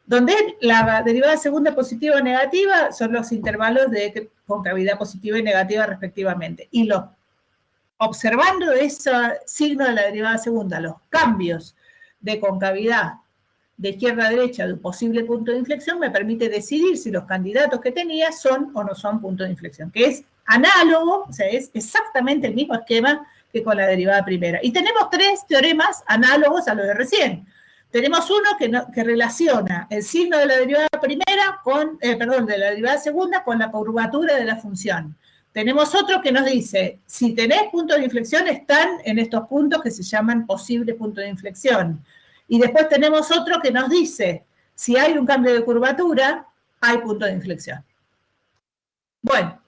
Donde la derivada segunda positiva o negativa son los intervalos de concavidad positiva y negativa respectivamente. Y observando ese signo de la derivada segunda, los cambios de concavidad de izquierda a derecha de un posible punto de inflexión me permite decidir si los candidatos que tenía son o no son puntos de inflexión, que es análogo, o sea, es exactamente el mismo esquema que con la derivada primera. Y tenemos 3 teoremas análogos a los de recién. Tenemos uno que relaciona el signo de la derivada primera de la derivada segunda con la curvatura de la función. Tenemos otro que nos dice, si tenés puntos de inflexión, están en estos puntos que se llaman posible punto de inflexión. Y después tenemos otro que nos dice, si hay un cambio de curvatura, hay punto de inflexión. Bueno,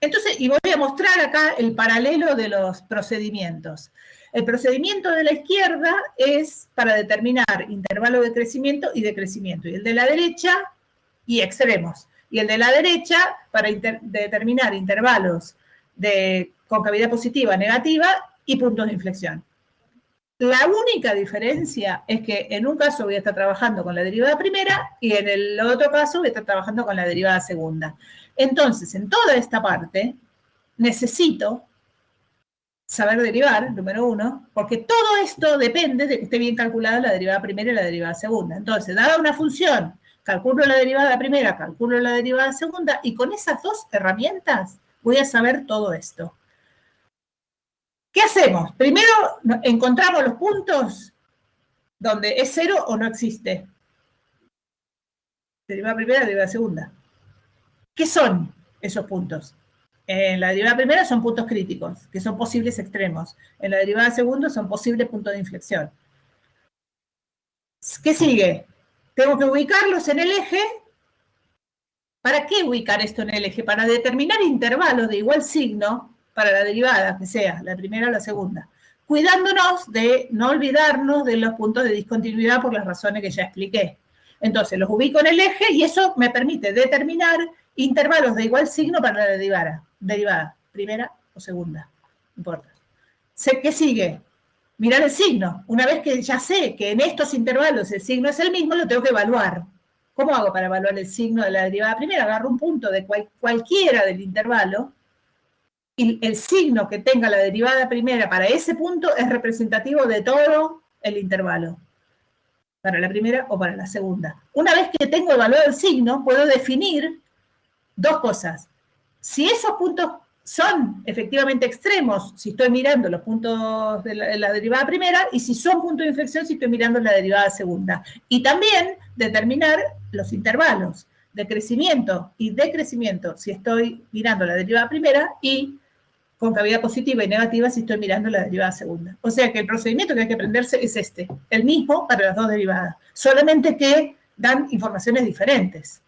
entonces, y voy a mostrar acá el paralelo de los procedimientos. El procedimiento de la izquierda es para determinar intervalo de crecimiento y decrecimiento, y el de la derecha, y extremos. Y el de la derecha para determinar intervalos de concavidad positiva, negativa y puntos de inflexión. La única diferencia es que en un caso voy a estar trabajando con la derivada primera y en el otro caso voy a estar trabajando con la derivada segunda. Entonces, en toda esta parte, necesito saber derivar, número uno, porque todo esto depende de que esté bien calculada la derivada primera y la derivada segunda. Entonces, dada una función, calculo la derivada primera, calculo la derivada segunda, y con esas dos herramientas voy a saber todo esto. ¿Qué hacemos? Primero encontramos los puntos donde es cero o no existe. Derivada primera, derivada segunda. ¿Qué son esos puntos? En la derivada primera son puntos críticos, que son posibles extremos. En la derivada segunda son posibles puntos de inflexión. ¿Qué sigue? Tengo que ubicarlos en el eje. ¿Para qué ubicar esto en el eje? Para determinar intervalos de igual signo para la derivada, que sea la primera o la segunda, cuidándonos de no olvidarnos de los puntos de discontinuidad por las razones que ya expliqué. Entonces, los ubico en el eje y eso me permite determinar intervalos de igual signo para la derivada, primera o segunda, no importa. ¿Qué sigue? Mirar el signo. Una vez que ya sé que en estos intervalos el signo es el mismo, lo tengo que evaluar. ¿Cómo hago para evaluar el signo de la derivada primera? Agarro un punto de cualquiera del intervalo y el signo que tenga la derivada primera para ese punto es representativo de todo el intervalo, para la primera o para la segunda. Una vez que tengo evaluado el signo, puedo definir dos cosas. Si esos puntos son efectivamente extremos, si estoy mirando los puntos de la derivada primera, y si son puntos de inflexión, si estoy mirando la derivada segunda. Y también determinar los intervalos de crecimiento y decrecimiento, si estoy mirando la derivada primera, y concavidad positiva y negativa si estoy mirando la derivada segunda. O sea que el procedimiento que hay que aprenderse es este, el mismo para las dos derivadas, solamente que dan informaciones diferentes.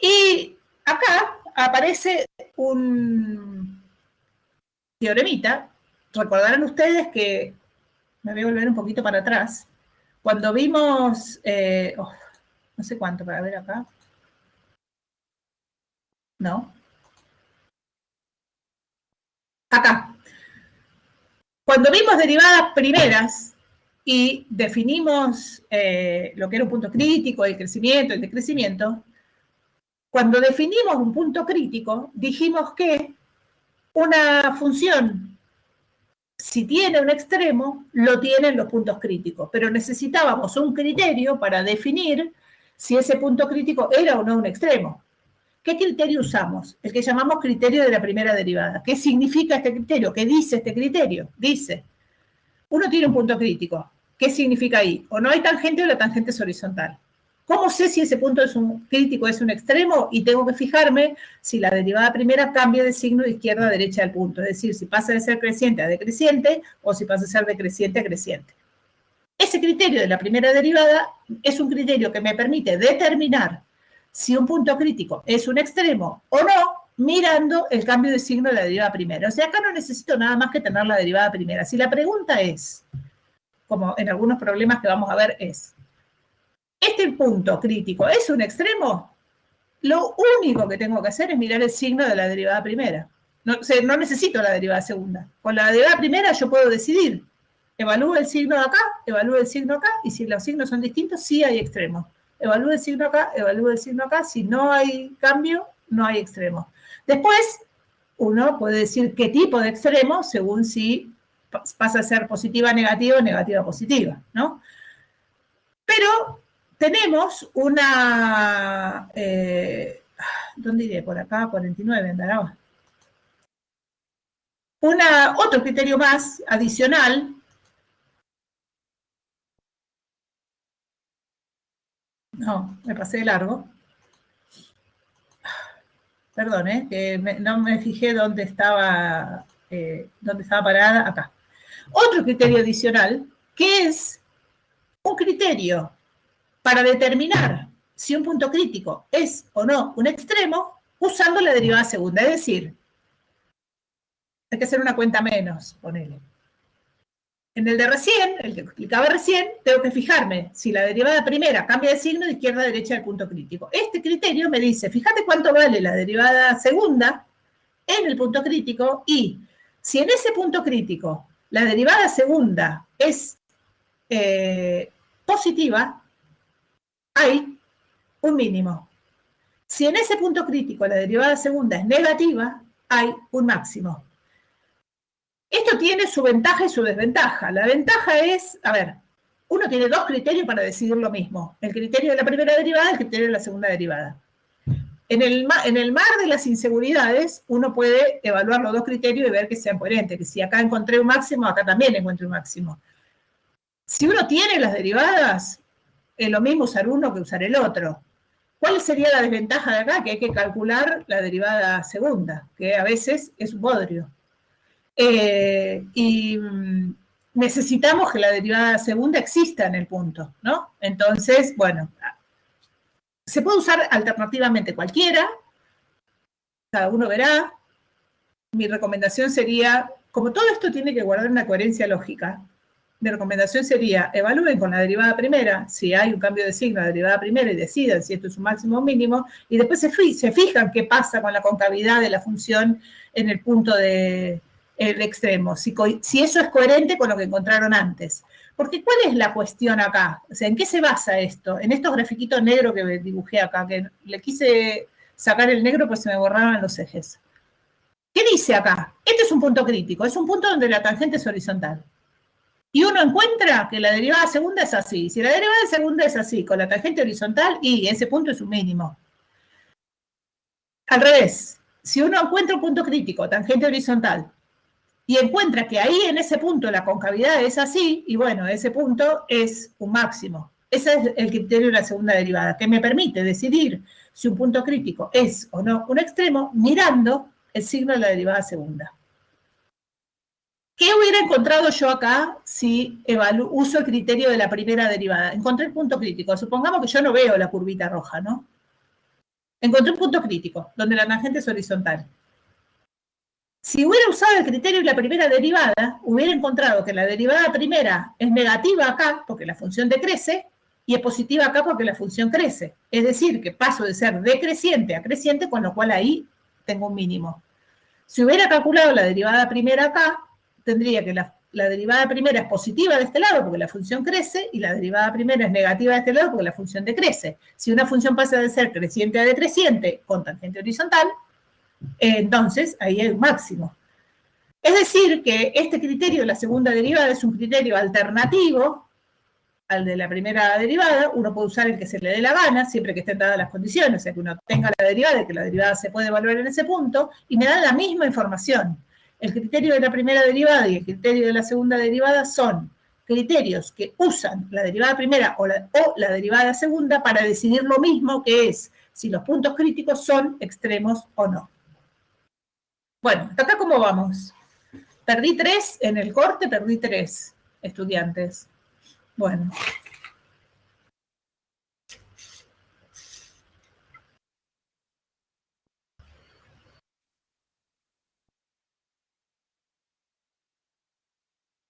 Y acá aparece un teoremita. Recordarán ustedes que, me voy a volver un poquito para atrás, cuando vimos, no sé cuánto para ver acá, no, acá. Cuando vimos derivadas primeras y definimos lo que era un punto crítico, el crecimiento, el decrecimiento, cuando definimos un punto crítico, dijimos que una función, si tiene un extremo, lo tienen los puntos críticos, pero necesitábamos un criterio para definir si ese punto crítico era o no un extremo. ¿Qué criterio usamos? El que llamamos criterio de la primera derivada. ¿Qué significa este criterio? ¿Qué dice este criterio? Dice, uno tiene un punto crítico. ¿Qué significa ahí? O no hay tangente o la tangente es horizontal. ¿Cómo sé si ese punto es crítico es un extremo? Y tengo que fijarme si la derivada primera cambia de signo de izquierda a derecha del punto. Es decir, si pasa de ser creciente a decreciente o si pasa de ser decreciente a creciente. Ese criterio de la primera derivada es un criterio que me permite determinar si un punto crítico es un extremo o no, mirando el cambio de signo de la derivada primera. O sea, acá no necesito nada más que tener la derivada primera. Si la pregunta es, como en algunos problemas que vamos a ver, es, ¿este punto crítico es un extremo? Lo único que tengo que hacer es mirar el signo de la derivada primera. No, o sea, no necesito la derivada segunda. Con la derivada primera yo puedo decidir. Evalúo el signo de acá, evalúo el signo acá, y si los signos son distintos, sí hay extremos. Evalúo el signo acá, evalúo el signo acá. Si no hay cambio, no hay extremo. Después, uno puede decir qué tipo de extremo según si pasa a ser positiva, negativa o negativa, positiva, ¿no? Pero tenemos una, ¿dónde iré? Por acá, 49, andará. Otro criterio más adicional. No, me pasé de largo. Perdón, que no me fijé dónde estaba parada, acá. Otro criterio adicional, que es un criterio para determinar si un punto crítico es o no un extremo usando la derivada segunda. Es decir, hay que hacer una cuenta menos, ponele. En el de recién, el que explicaba recién, tengo que fijarme si la derivada primera cambia de signo de izquierda a derecha del punto crítico. Este criterio me dice, fíjate cuánto vale la derivada segunda en el punto crítico y si en ese punto crítico la derivada segunda es positiva, hay un mínimo. Si en ese punto crítico la derivada segunda es negativa, hay un máximo. Esto tiene su ventaja y su desventaja. La ventaja es, a ver, uno tiene dos criterios para decidir lo mismo. El criterio de la primera derivada y el criterio de la segunda derivada. En el mar de las inseguridades, uno puede evaluar los dos criterios y ver que sean coherentes, que si acá encontré un máximo, acá también encuentro un máximo. Si uno tiene las derivadas, es lo mismo usar uno que usar el otro. ¿Cuál sería la desventaja de acá? Que hay que calcular la derivada segunda, que a veces es un bodrio. Y necesitamos que la derivada segunda exista en el punto, ¿no? Entonces, bueno, se puede usar alternativamente cualquiera, cada uno verá. Mi recomendación sería, como todo esto tiene que guardar una coherencia lógica, mi recomendación sería, evalúen con la derivada primera, si hay un cambio de signo, la derivada primera, y decidan si esto es un máximo o mínimo, y después se fijan qué pasa con la concavidad de la función en el punto del extremo, si eso es coherente con lo que encontraron antes. Porque ¿cuál es la cuestión acá? O sea, ¿en qué se basa esto? En estos grafiquitos negros que dibujé acá, que le quise sacar el negro pues se me borraban los ejes. ¿Qué dice acá? Este es un punto crítico, es un punto donde la tangente es horizontal. Y uno encuentra que la derivada segunda es así. Si la derivada segunda es así, con la tangente horizontal, y ese punto es un mínimo. Al revés, si uno encuentra un punto crítico, tangente horizontal, y encuentra que ahí en ese punto la concavidad es así, y bueno, ese punto es un máximo. Ese es el criterio de la segunda derivada, que me permite decidir si un punto crítico es o no un extremo mirando el signo de la derivada segunda. ¿Qué hubiera encontrado yo acá si uso el criterio de la primera derivada? Encontré el punto crítico. Supongamos que yo no veo la curvita roja, ¿no? Encontré un punto crítico, donde la tangente es horizontal. Si hubiera usado el criterio de la primera derivada, hubiera encontrado que la derivada primera es negativa acá, porque la función decrece, y es positiva acá porque la función crece. Es decir, que paso de ser decreciente a creciente, con lo cual ahí tengo un mínimo. Si hubiera calculado la derivada primera acá, tendría que la derivada primera es positiva de este lado porque la función crece y la derivada primera es negativa de este lado porque la función decrece. Si una función pasa de ser creciente a decreciente con tangente horizontal, entonces ahí hay un máximo. Es decir, que este criterio de la segunda derivada es un criterio alternativo al de la primera derivada. Uno puede usar el que se le dé la gana, siempre que estén dadas las condiciones, o sea, que uno tenga la derivada y que la derivada se puede evaluar en ese punto, y me dan la misma información. El criterio de la primera derivada y el criterio de la segunda derivada son criterios que usan la derivada primera o la derivada segunda para decidir lo mismo, que es si los puntos críticos son extremos o no. Bueno, hasta acá ¿cómo vamos? Perdí 3 en el corte, perdí 3 estudiantes. Bueno.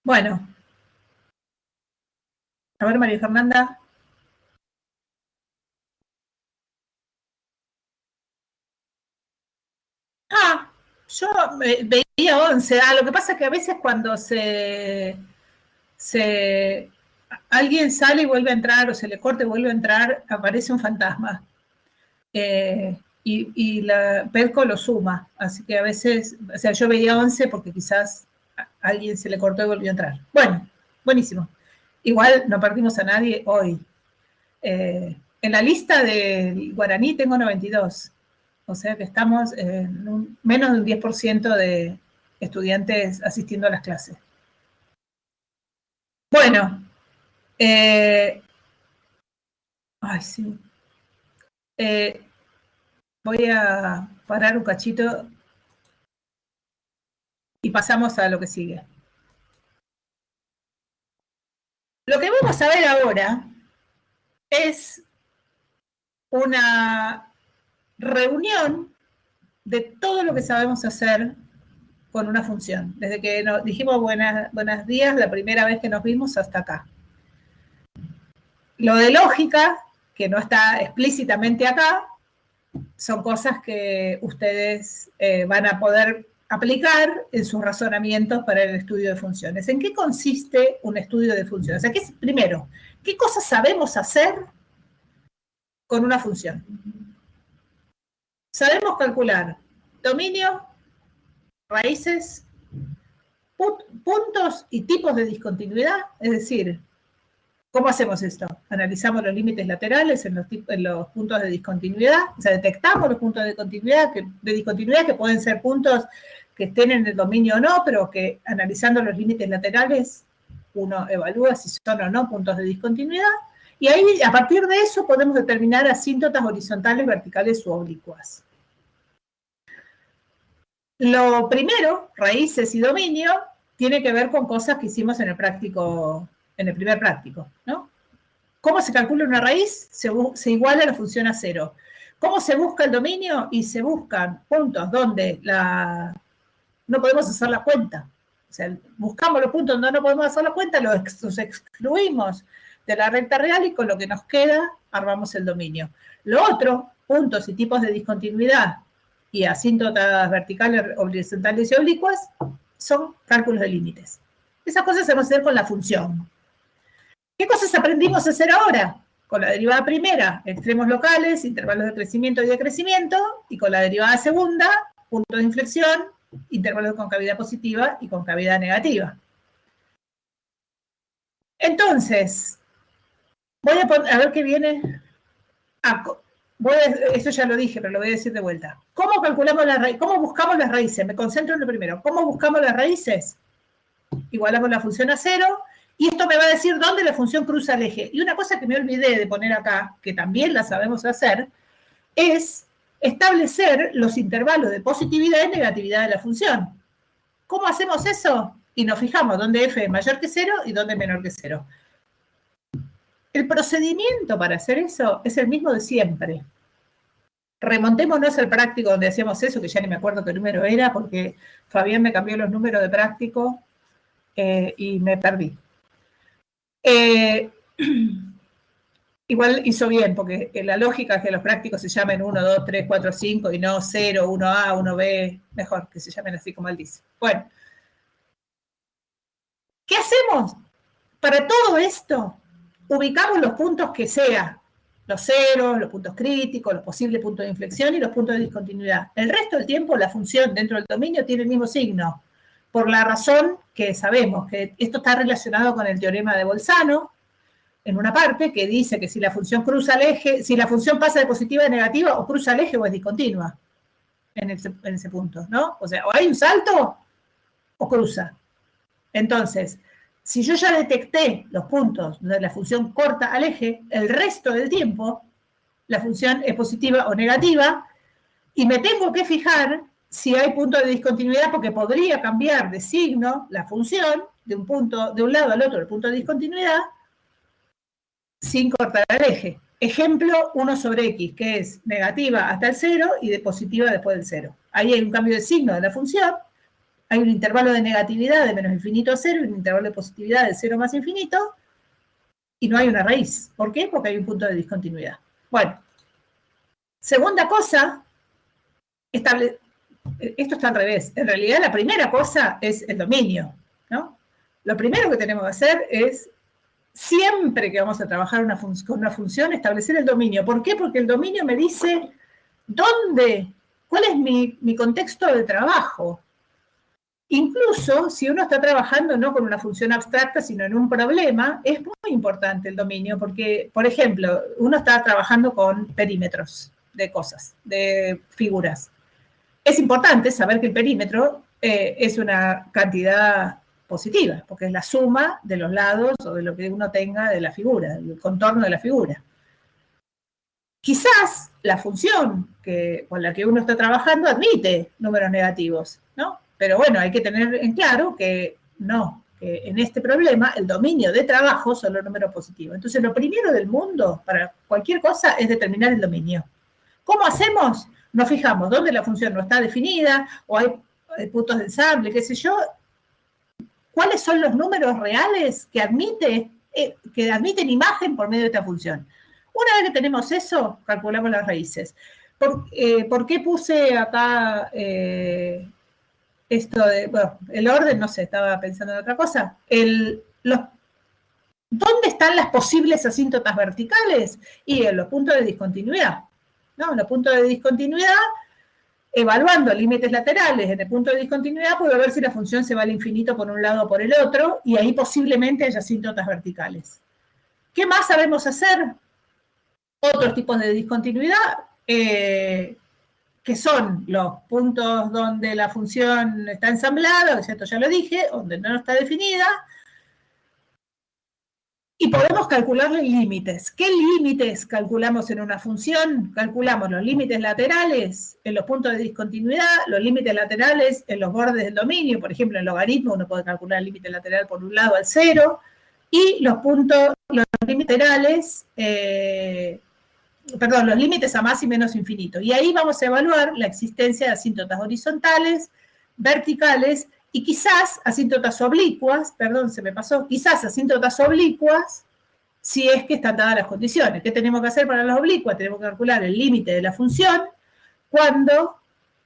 Bueno. A ver, María Fernanda. Yo veía 11. Lo que pasa es que a veces cuando alguien sale y vuelve a entrar, o se le corta y vuelve a entrar, aparece un fantasma. Y la Perco lo suma. Así que a veces, o sea, yo veía 11 porque quizás a alguien se le cortó y volvió a entrar. Bueno, buenísimo. Igual no perdimos a nadie hoy. En la lista del guaraní tengo 92. O sea que estamos en menos de un 10% de estudiantes asistiendo a las clases. Bueno, ay, sí. Voy a parar un cachito y pasamos a lo que sigue. Lo que vamos a ver ahora es una reunión de todo lo que sabemos hacer con una función, desde que nos dijimos buenos días la primera vez que nos vimos hasta acá. Lo de lógica, que no está explícitamente acá, son cosas que ustedes van a poder aplicar en sus razonamientos para el estudio de funciones. ¿En qué consiste un estudio de funciones? O sea, primero, ¿qué cosas sabemos hacer con una función? Sabemos calcular dominio, raíces, puntos y tipos de discontinuidad, es decir, ¿cómo hacemos esto? Analizamos los límites laterales en los puntos de discontinuidad, o sea, detectamos los puntos de discontinuidad que pueden ser puntos que estén en el dominio o no, pero que analizando los límites laterales uno evalúa si son o no puntos de discontinuidad, y ahí, a partir de eso, podemos determinar asíntotas horizontales, verticales u oblicuas. Lo primero, raíces y dominio, tiene que ver con cosas que hicimos en el primer práctico, ¿no? ¿Cómo se calcula una raíz? Se iguala la función a cero. ¿Cómo se busca el dominio? Y se buscan puntos donde no podemos hacer la cuenta. O sea, buscamos los puntos donde no podemos hacer la cuenta, los excluimos de la recta real y con lo que nos queda armamos el dominio. Lo otro, puntos y tipos de discontinuidad y asíntotas verticales, horizontales y oblicuas, son cálculos de límites. Esas cosas se van a hacer con la función. ¿Qué cosas aprendimos a hacer ahora? Con la derivada primera, extremos locales, intervalos de crecimiento y decrecimiento, y con la derivada segunda, punto de inflexión, intervalos de concavidad positiva y concavidad negativa. Entonces, voy a ver qué viene. Esto ya lo dije, pero lo voy a decir de vuelta. ¿Cómo calculamos las raíces? ¿Cómo buscamos las raíces? Me concentro en lo primero. ¿Cómo buscamos las raíces? Igualamos la función a cero, y esto me va a decir dónde la función cruza el eje. Y una cosa que me olvidé de poner acá, que también la sabemos hacer, es establecer los intervalos de positividad y negatividad de la función. ¿Cómo hacemos eso? Y nos fijamos dónde f es mayor que 0 y dónde es menor que 0. El procedimiento para hacer eso es el mismo de siempre. Remontémonos al práctico donde hacíamos eso, que ya ni me acuerdo qué número era, porque Fabián me cambió los números de práctico y me perdí. Igual hizo bien, porque la lógica es que los prácticos se llamen 1, 2, 3, 4, 5 y no 0, 1A, 1B, mejor que se llamen así como él dice. Bueno, ¿qué hacemos? Para todo esto, ubicamos los puntos que sea, los ceros, los puntos críticos, los posibles puntos de inflexión y los puntos de discontinuidad. El resto del tiempo la función dentro del dominio tiene el mismo signo, por la razón que sabemos que esto está relacionado con el teorema de Bolzano, en una parte que dice que si la función cruza el eje, si la función pasa de positiva a negativa, o cruza el eje o es discontinua en ese punto, ¿no? O sea, o hay un salto o cruza. Entonces, si yo ya detecté los puntos donde la función corta al eje, el resto del tiempo la función es positiva o negativa, y me tengo que fijar si hay punto de discontinuidad, porque podría cambiar de signo la función de un lado al otro del punto de discontinuidad sin cortar el eje. Ejemplo, 1 sobre x, que es negativa hasta el 0 y de positiva después del 0. Ahí hay un cambio de signo de la función, hay un intervalo de negatividad de menos infinito a 0 y un intervalo de positividad de 0 más infinito, y no hay una raíz. ¿Por qué? Porque hay un punto de discontinuidad. Bueno, segunda cosa, esto está al revés. En realidad, la primera cosa es el dominio, ¿no? Lo primero que tenemos que hacer es, siempre que vamos a trabajar con una función, establecer el dominio. ¿Por qué? Porque el dominio me dice cuál es mi contexto de trabajo. Incluso si uno está trabajando no con una función abstracta, sino en un problema, es muy importante el dominio, porque, por ejemplo, uno está trabajando con perímetros de cosas, de figuras. Es importante saber que el perímetro es una cantidad positiva, porque es la suma de los lados o de lo que uno tenga de la figura, el contorno de la figura. Quizás la función con la que uno está trabajando admite números negativos, ¿no? Pero bueno, hay que tener en claro que no, que en este problema el dominio de trabajo son los números positivos. Entonces, lo primero del mundo para cualquier cosa es determinar el dominio. ¿Cómo hacemos? Nos fijamos dónde la función no está definida, o hay puntos de ensamble, qué sé yo. ¿Cuáles son los números reales que admiten imagen por medio de esta función? Una vez que tenemos eso, calculamos las raíces. ¿Por qué puse acá esto de, bueno, el orden? No sé, estaba pensando en otra cosa. ¿Dónde están las posibles asíntotas verticales? Y en los puntos de discontinuidad, ¿no? En los puntos de discontinuidad evaluando límites laterales en el punto de discontinuidad, puedo ver si la función se va al infinito por un lado o por el otro, y ahí posiblemente haya asíntotas verticales. ¿Qué más sabemos hacer? Otros tipos de discontinuidad, que son los puntos donde la función está ensamblada, esto ya lo dije, donde no está definida, y podemos calcularle límites. ¿Qué límites calculamos en una función? Calculamos los límites laterales en los puntos de discontinuidad, los límites laterales en los bordes del dominio, por ejemplo, en logaritmo uno puede calcular el límite lateral por un lado al 0, y los límites laterales, los límites a más y menos infinito. Y ahí vamos a evaluar la existencia de asíntotas horizontales, verticales, y quizás asíntotas oblicuas, quizás asíntotas oblicuas, si es que están dadas las condiciones. ¿Qué tenemos que hacer para las oblicuas? Tenemos que calcular el límite de la función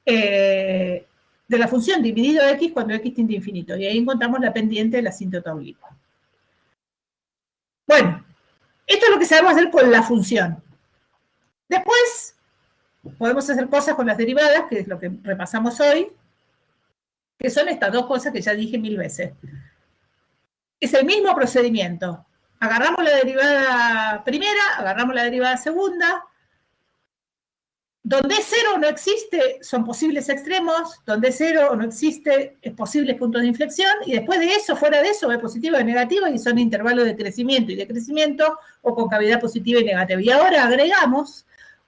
de la función dividido x cuando x tiende a infinito. Y ahí encontramos la pendiente de la asíntota oblicua. Bueno, esto es lo que sabemos hacer con la función. Después, podemos hacer cosas con las derivadas, que es lo que repasamos hoy, que son estas dos cosas que ya dije 1000 veces. Es el mismo procedimiento. Agarramos la derivada primera, agarramos la derivada segunda. Donde 0 no existe, son posibles extremos. Donde 0 no existe, es posibles puntos de inflexión. Y después de eso, fuera de eso, es positivo y negativo, y son intervalos de crecimiento y decrecimiento, o concavidad positiva y negativa. Y ahora agregamos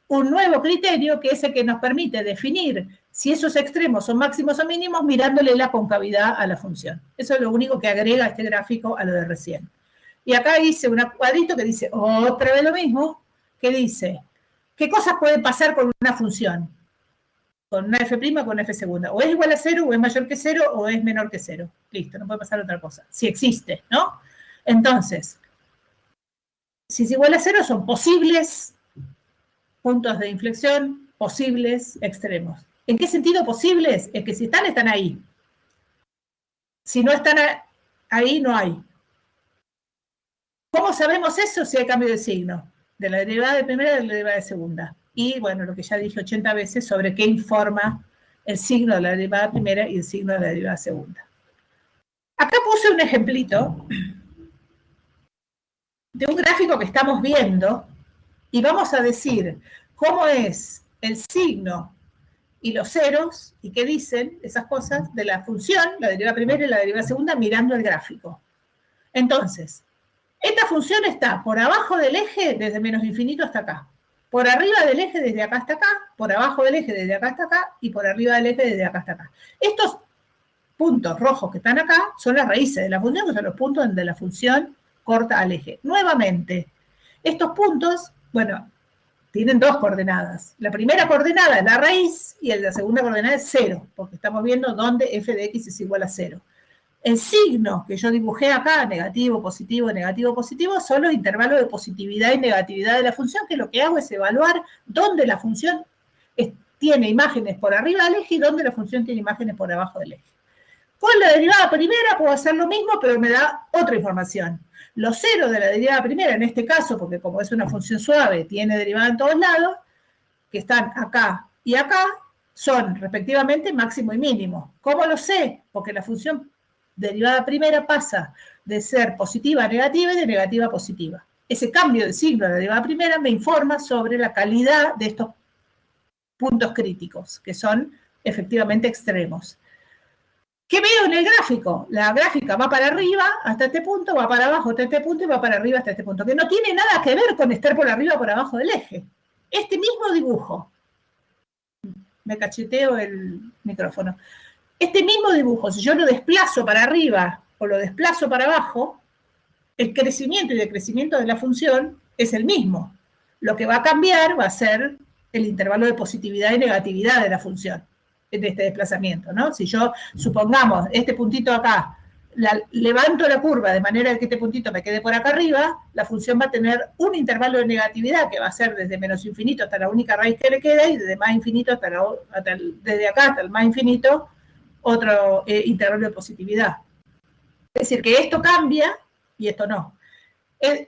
un nuevo criterio, que es el que nos permite definir si esos extremos son máximos o mínimos mirándole la concavidad a la función. Eso es lo único que agrega este gráfico a lo de recién. Y acá hice un cuadrito que dice otra vez lo mismo, que dice, ¿qué cosas pueden pasar con una función? Con una f' con una f segunda. O es igual a 0, o es mayor que 0, o es menor que 0. Listo, no puede pasar otra cosa. Si existe, ¿no? Entonces, si es igual a 0, son posibles puntos de inflexión, posibles extremos. ¿En qué sentido posibles? Es que si están, están ahí. Si no están ahí, no hay. ¿Cómo sabemos eso? Si hay cambio de signo. De la derivada de primera y de la derivada de segunda. Y bueno, lo que ya dije 80 veces sobre qué informa el signo de la derivada primera y el signo de la derivada segunda. Acá puse un ejemplito de un gráfico que estamos viendo, y vamos a decir cómo es el signo y los ceros, y qué dicen esas cosas de la función, la derivada primera y la derivada segunda, mirando el gráfico. Entonces, esta función está por abajo del eje desde menos infinito hasta acá, por arriba del eje desde acá hasta acá, por abajo del eje desde acá hasta acá, y por arriba del eje desde acá hasta acá. Estos puntos rojos que están acá son las raíces de la función, que son los puntos donde la función corta al eje. Nuevamente, estos puntos, bueno, tienen dos coordenadas. La primera coordenada es la raíz y la segunda coordenada es 0, porque estamos viendo dónde f de x es igual a 0. El signo que yo dibujé acá, negativo, positivo, son los intervalos de positividad y negatividad de la función, que lo que hago es evaluar dónde la función tiene imágenes por arriba del eje y dónde la función tiene imágenes por abajo del eje. Con la derivada primera puedo hacer lo mismo, pero me da otra información. Los ceros de la derivada primera, en este caso, porque como es una función suave, tiene derivada en todos lados, que están acá y acá, son respectivamente máximo y mínimo. ¿Cómo lo sé? Porque la función derivada primera pasa de ser positiva a negativa y de negativa a positiva. Ese cambio de signo de la derivada primera me informa sobre la calidad de estos puntos críticos, que son efectivamente extremos. ¿Qué veo en el gráfico? La gráfica va para arriba hasta este punto, va para abajo hasta este punto y va para arriba hasta este punto, que no tiene nada que ver con estar por arriba o por abajo del eje. Este mismo dibujo, me cacheteo el micrófono, este mismo dibujo, si yo lo desplazo para arriba o lo desplazo para abajo, el crecimiento y decrecimiento de la función es el mismo. Lo que va a cambiar va a ser el intervalo de positividad y negatividad de la función de este desplazamiento, ¿no? Si yo, supongamos, este puntito acá, levanto la curva de manera que este puntito me quede por acá arriba, la función va a tener un intervalo de negatividad que va a ser desde menos infinito hasta la única raíz que le queda, y desde más infinito desde acá hasta el más infinito, otro intervalo de positividad. Es decir, que esto cambia y esto no.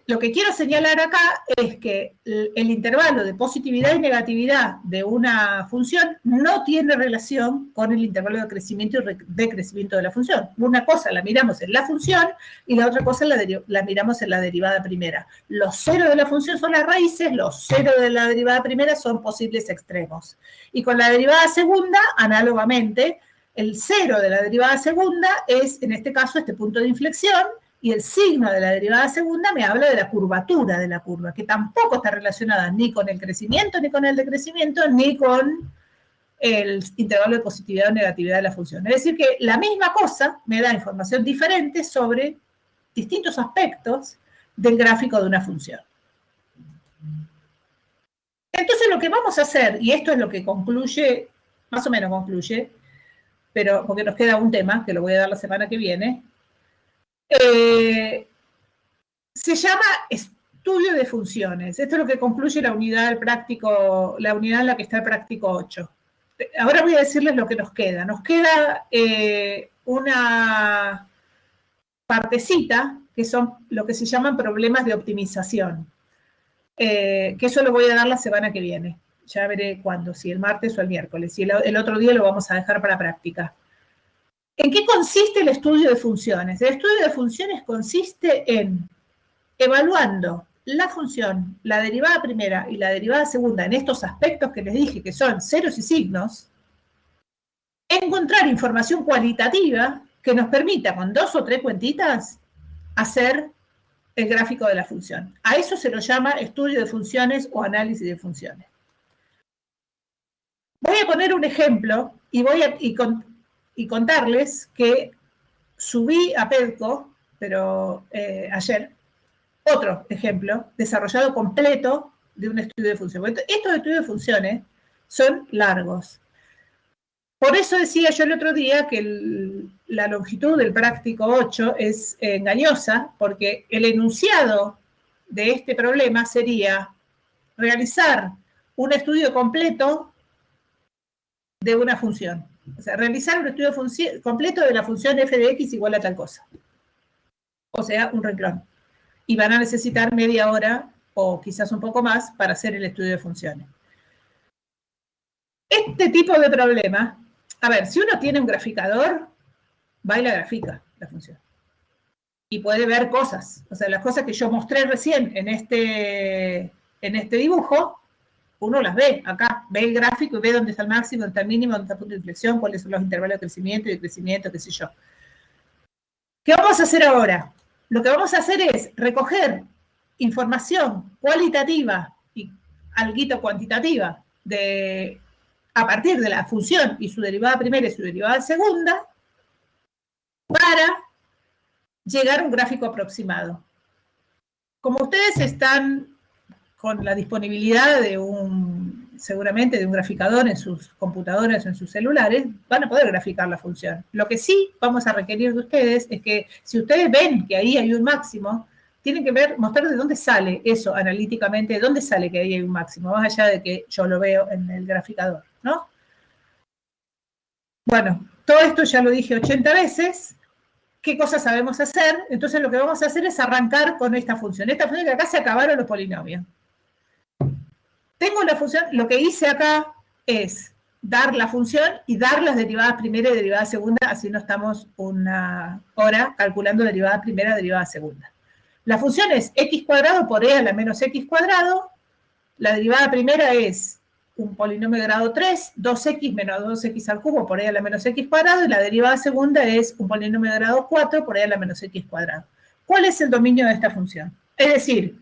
lo que quiero señalar acá es que el intervalo de positividad y negatividad de una función no tiene relación con el intervalo de crecimiento y decrecimiento de la función. Una cosa la miramos en la función y la otra cosa la miramos en la derivada primera. Los ceros de la función son las raíces, los ceros de la derivada primera son posibles extremos. Y con la derivada segunda, análogamente, el cero de la derivada segunda es, en este caso, este punto de inflexión, y el signo de la derivada segunda me habla de la curvatura de la curva, que tampoco está relacionada ni con el crecimiento, ni con el decrecimiento, ni con el intervalo de positividad o negatividad de la función. Es decir, que la misma cosa me da información diferente sobre distintos aspectos del gráfico de una función. Entonces lo que vamos a hacer, y esto es lo que concluye, más o menos concluye, pero porque nos queda un tema, que lo voy a dar la semana que viene, se llama estudio de funciones. Esto es lo que concluye la unidad del práctico, la unidad en la que está el práctico 8. Ahora voy a decirles lo que nos queda. Nos queda una partecita, que son lo que se llaman problemas de optimización, que eso lo voy a dar la semana que viene. Ya veré cuándo, si el martes o el miércoles. Y el otro día lo vamos a dejar para práctica. ¿En qué consiste el estudio de funciones? El estudio de funciones consiste en, evaluando la función, la derivada primera y la derivada segunda en estos aspectos que les dije, que son ceros y signos, encontrar información cualitativa que nos permita, con 2 o 3 cuentitas, hacer el gráfico de la función. A eso se lo llama estudio de funciones o análisis de funciones. Voy a poner un ejemplo y contarles que subí a PEDCO, pero ayer, otro ejemplo desarrollado completo de un estudio de funciones. Estos estudios de funciones son largos. Por eso decía yo el otro día que la longitud del práctico 8 es engañosa, porque el enunciado de este problema sería realizar un estudio completo de una función. O sea, realizar un estudio completo de la función f de x igual a tal cosa. O sea, un renglón. Y van a necesitar media hora o quizás un poco más para hacer el estudio de funciones. Este tipo de problema, a ver, si uno tiene un graficador, va y la grafica la función. Y puede ver cosas. O sea, las cosas que yo mostré recién en este dibujo, uno las ve acá, ve el gráfico y ve dónde está el máximo, dónde está el mínimo, dónde está el punto de inflexión, cuáles son los intervalos de crecimiento y de crecimiento, qué sé yo. ¿Qué vamos a hacer ahora? Lo que vamos a hacer es recoger información cualitativa y alguito cuantitativa a partir de la función y su derivada primera y su derivada segunda para llegar a un gráfico aproximado. Como ustedes están con la disponibilidad de seguramente de un graficador en sus computadoras o en sus celulares, van a poder graficar la función. Lo que sí vamos a requerir de ustedes es que si ustedes ven que ahí hay un máximo, tienen que mostrar de dónde sale eso analíticamente, de dónde sale que ahí hay un máximo, más allá de que yo lo veo en el graficador, ¿no? Bueno, todo esto ya lo dije 80 veces. ¿Qué cosas sabemos hacer? Entonces lo que vamos a hacer es arrancar con esta función. Esta función que acá se acabaron los polinomios. Tengo la función, lo que hice acá es dar la función y dar las derivadas primera y derivada segunda, así no estamos una hora calculando derivada primera, derivada segunda. La función es x cuadrado por e a la menos x cuadrado. La derivada primera es un polinomio de grado 3, 2x menos 2x al cubo por e a la menos x cuadrado, y la derivada segunda es un polinomio de grado 4 por e a la menos x cuadrado. ¿Cuál es el dominio de esta función? Es decir,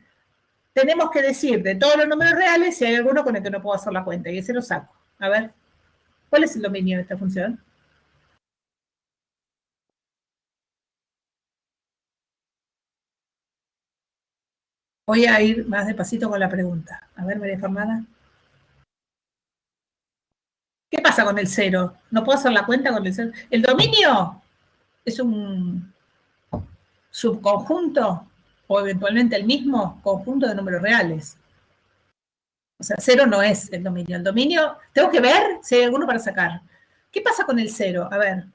tenemos que decir de todos los números reales si hay alguno con el que no puedo hacer la cuenta, y ese lo saco. A ver, ¿cuál es el dominio de esta función? Voy a ir más despacito con la pregunta. A ver, María Fernanda. ¿Qué pasa con el cero? ¿No puedo hacer la cuenta con el cero? El dominio es un subconjunto o eventualmente el mismo conjunto de números reales. O sea, cero no es el dominio. El dominio, tengo que ver si hay alguno para sacar. ¿Qué pasa con el cero? A ver,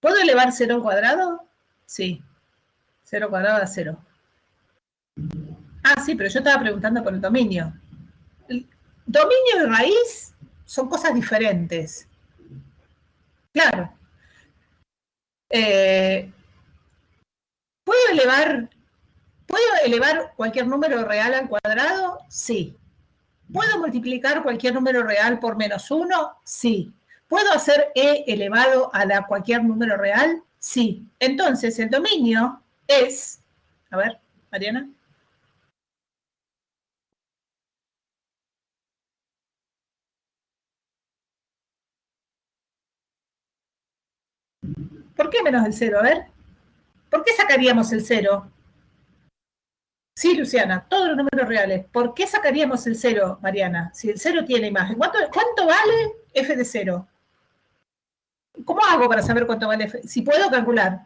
¿puedo elevar 0 al cuadrado? Sí. 0 cuadrado a 0. Ah, sí, pero yo estaba preguntando por el dominio. El dominio y raíz son cosas diferentes. Claro. Eh, ¿puedo elevar, ¿Puedo elevar cualquier número real al cuadrado? Sí. ¿Puedo multiplicar cualquier número real por -1? Sí. ¿Puedo hacer e elevado a cualquier número real? Sí. Entonces, el dominio es... A ver, Mariana. ¿Por qué menos el cero? A ver. ¿Por qué sacaríamos el cero? Sí, Luciana, todos los números reales. ¿Por qué sacaríamos el cero, Mariana? Si el cero tiene imagen. ¿Cuánto vale f de cero? ¿Cómo hago para saber cuánto vale f? Si puedo calcular.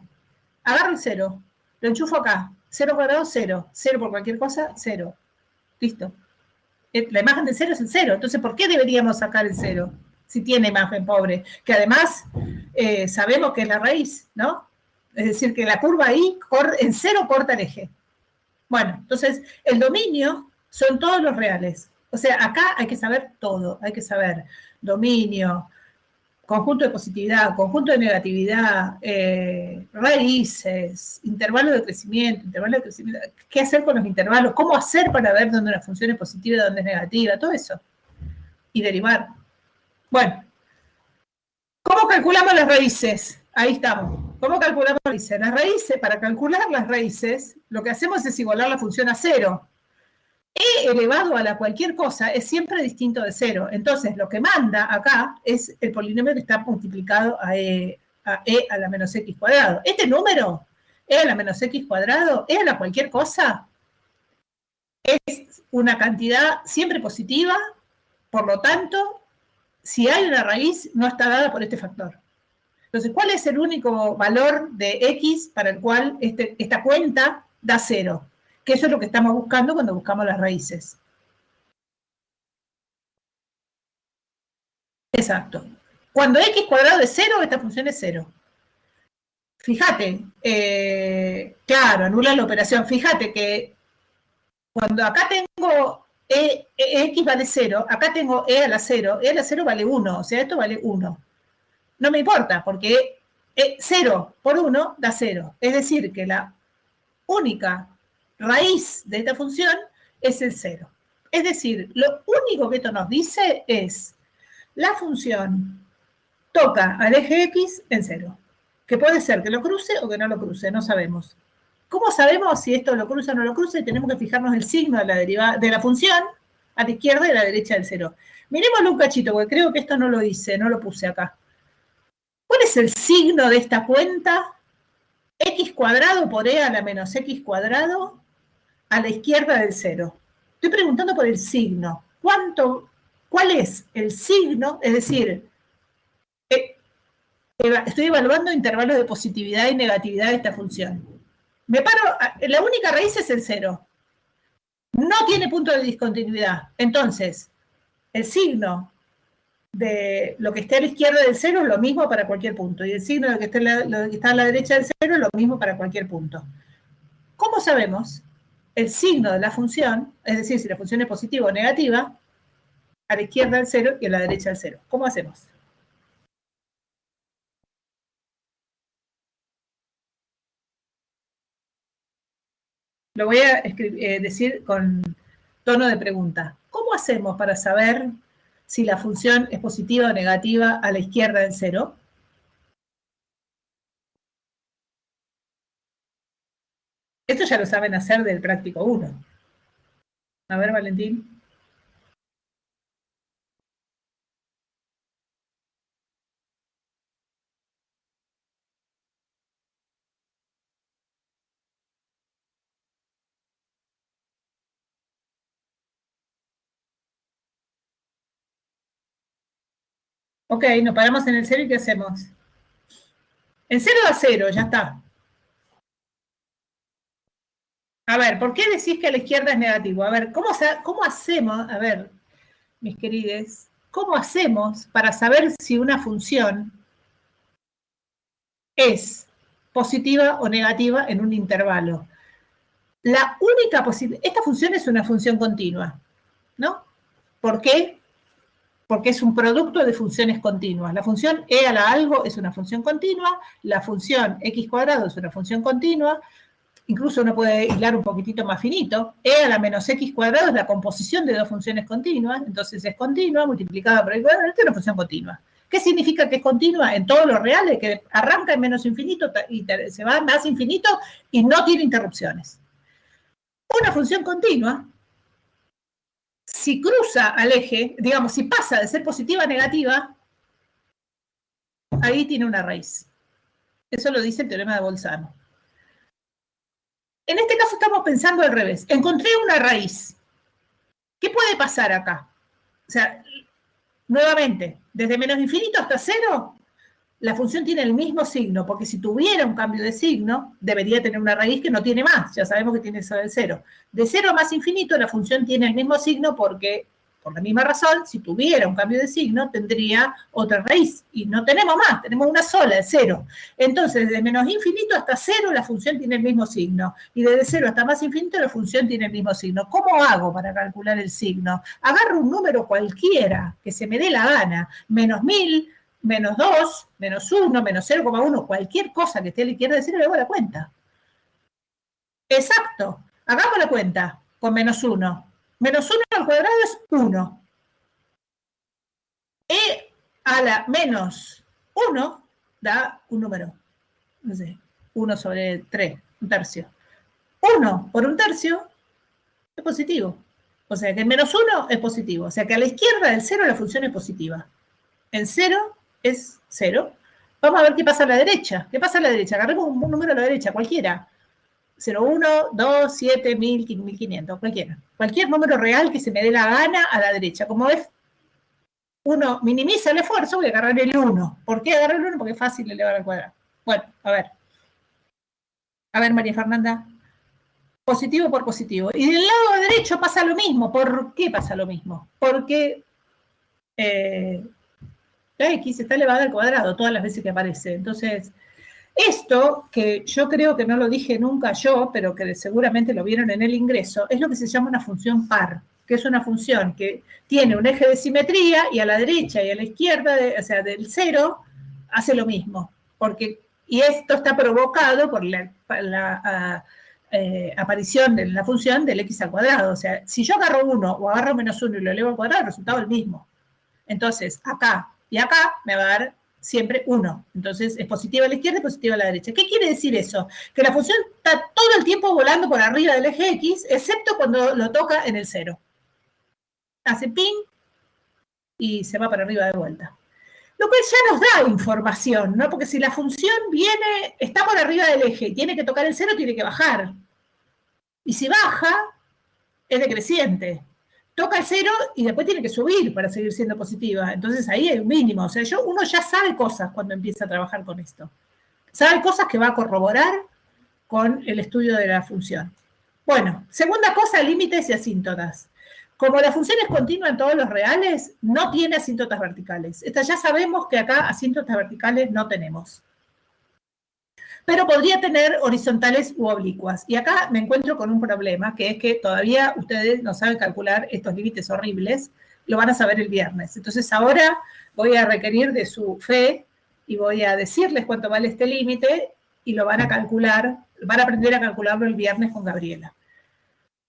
Agarro el cero, lo enchufo acá. Cero cuadrado, cero. Cero por cualquier cosa, cero. Listo. La imagen de cero es el cero. Entonces, ¿por qué deberíamos sacar el cero? Si tiene imagen pobre. Que además sabemos que es la raíz, ¿no? Es decir, que la curva ahí en cero corta el eje. Bueno, entonces el dominio son todos los reales. O sea, acá hay que saber todo. Hay que saber dominio, conjunto de positividad, conjunto de negatividad, raíces, intervalos de crecimiento, qué hacer con los intervalos, cómo hacer para ver dónde una función es positiva y dónde es negativa, todo eso. Y derivar. Bueno, ¿cómo calculamos las raíces? Ahí estamos. ¿Cómo calculamos las raíces? Las raíces, para calcular las raíces, lo que hacemos es igualar la función a cero. E elevado a la cualquier cosa es siempre distinto de cero. Entonces, lo que manda acá es el polinomio que está multiplicado a e a la menos x cuadrado. Este número, e a la menos x cuadrado, e a la cualquier cosa, es una cantidad siempre positiva, por lo tanto, si hay una raíz, no está dada por este factor. Entonces, ¿cuál es el único valor de x para el cual esta cuenta da cero? Que eso es lo que estamos buscando cuando buscamos las raíces. Exacto. Cuando x cuadrado es cero, esta función es cero. Fíjate, claro, anula la operación. Fíjate que cuando acá tengo x vale 0, acá tengo e a la 0, e a la 0 vale 1, o sea, esto vale 1. No me importa, porque 0 por 1 da 0. Es decir, que la única raíz de esta función es el 0. Es decir, lo único que esto nos dice es la función toca al eje X en 0. Que puede ser que lo cruce o que no lo cruce, no sabemos. ¿Cómo sabemos si esto lo cruza o no lo cruza? Tenemos que fijarnos el signo de la derivada de la función a la izquierda y a la derecha del 0. Miremoslo un cachito, porque creo que esto no lo hice, no lo puse acá. ¿Cuál es el signo de esta cuenta? X cuadrado por e a la menos x cuadrado a la izquierda del 0. Estoy preguntando por el signo. ¿Cuál es el signo? Es decir, estoy evaluando intervalos de positividad y negatividad de esta función. La única raíz es el 0. No tiene punto de discontinuidad. Entonces, el signo de lo que esté a la izquierda del 0 es lo mismo para cualquier punto. Y el signo de lo que está a la derecha del 0 es lo mismo para cualquier punto. ¿Cómo sabemos? El signo de la función, es decir, si la función es positiva o negativa, a la izquierda del 0 y a la derecha del 0. ¿Cómo hacemos? Lo voy a decir con tono de pregunta. ¿Cómo hacemos para saber si la función es positiva o negativa a la izquierda del 0? Esto ya lo saben hacer del práctico 1. A ver, Valentín. Ok, nos paramos en el 0 y ¿qué hacemos? En 0 da 0, ya está. A ver, ¿por qué decís que a la izquierda es negativo? A ver, ¿cómo hacemos? A ver, mis queridos, ¿cómo hacemos para saber si una función es positiva o negativa en un intervalo? La única posibilidad, esta función es una función continua, ¿no? ¿Por qué? Porque es un producto de funciones continuas. La función e a la algo es una función continua, la función x cuadrado es una función continua, incluso uno puede hilar un poquitito más finito, e a la menos x cuadrado es la composición de dos funciones continuas, entonces es continua multiplicada por el cuadrado, esta es una función continua. ¿Qué significa que es continua? En todos los reales, que arranca en menos infinito y se va a más infinito y no tiene interrupciones. Una función continua, si cruza al eje, digamos, si pasa de ser positiva a negativa, ahí tiene una raíz. Eso lo dice el teorema de Bolzano. En este caso estamos pensando al revés. Encontré una raíz. ¿Qué puede pasar acá? O sea, nuevamente, desde menos infinito hasta cero, la función tiene el mismo signo, porque si tuviera un cambio de signo, debería tener una raíz que no tiene más, ya sabemos que tiene eso del cero. De cero a más infinito, la función tiene el mismo signo porque, por la misma razón, si tuviera un cambio de signo, tendría otra raíz, y no tenemos más, tenemos una sola, el cero. Entonces, desde menos infinito hasta cero, la función tiene el mismo signo, y desde cero hasta más infinito, la función tiene el mismo signo. ¿Cómo hago para calcular el signo? Agarro un número cualquiera, que se me dé la gana, menos 1000, menos 2, menos 1, menos 0,1, cualquier cosa que usted le quiera decir, le hago la cuenta. Exacto. Hagamos la cuenta con menos 1. Menos 1 al cuadrado es 1. E a la menos 1 da un número. No sé, 1 sobre 3, un tercio. 1 por un tercio es positivo. O sea que el menos 1 es positivo. O sea que a la izquierda del 0 la función es positiva. El 0 es 0. Vamos a ver qué pasa a la derecha. ¿Qué pasa a la derecha? Agarremos un número a la derecha, cualquiera. 0, 1, 2, 7, 1000, 1500, cualquiera. Cualquier número real que se me dé la gana a la derecha. Como es, uno minimiza el esfuerzo, voy a agarrar el 1. ¿Por qué agarrar el 1? Porque es fácil elevar al cuadrado. Bueno, a ver. A ver, María Fernanda. Positivo por positivo. Y del lado derecho pasa lo mismo. ¿Por qué pasa lo mismo? Porque la x está elevada al cuadrado todas las veces que aparece. Entonces, esto, que yo creo que no lo dije nunca yo, pero que seguramente lo vieron en el ingreso, es lo que se llama una función par, que es una función que tiene un eje de simetría y a la derecha y a la izquierda, o sea, del 0, hace lo mismo. Y esto está provocado por la aparición de la función del x al cuadrado. O sea, si yo agarro 1 o agarro menos 1 y lo elevo al cuadrado, el resultado es el mismo. Entonces, acá y acá me va a dar siempre 1. Entonces, es positiva a la izquierda y positiva a la derecha. ¿Qué quiere decir eso? Que la función está todo el tiempo volando por arriba del eje X, excepto cuando lo toca en el 0. Hace ping y se va para arriba de vuelta. Lo cual ya nos da información, ¿no? Porque si la función está por arriba del eje y tiene que tocar el 0, tiene que bajar. Y si baja, es decreciente. Toca el 0 y después tiene que subir para seguir siendo positiva. Entonces ahí hay un mínimo. O sea, uno ya sabe cosas cuando empieza a trabajar con esto. Sabe cosas que va a corroborar con el estudio de la función. Bueno, segunda cosa, límites y asíntotas. Como la función es continua en todos los reales, no tiene asíntotas verticales. Ya sabemos que acá asíntotas verticales no tenemos. Pero podría tener horizontales u oblicuas. Y acá me encuentro con un problema, que es que todavía ustedes no saben calcular estos límites horribles, lo van a saber el viernes. Entonces ahora voy a requerir de su fe y voy a decirles cuánto vale este límite y lo van a calcular, van a aprender a calcularlo el viernes con Gabriela.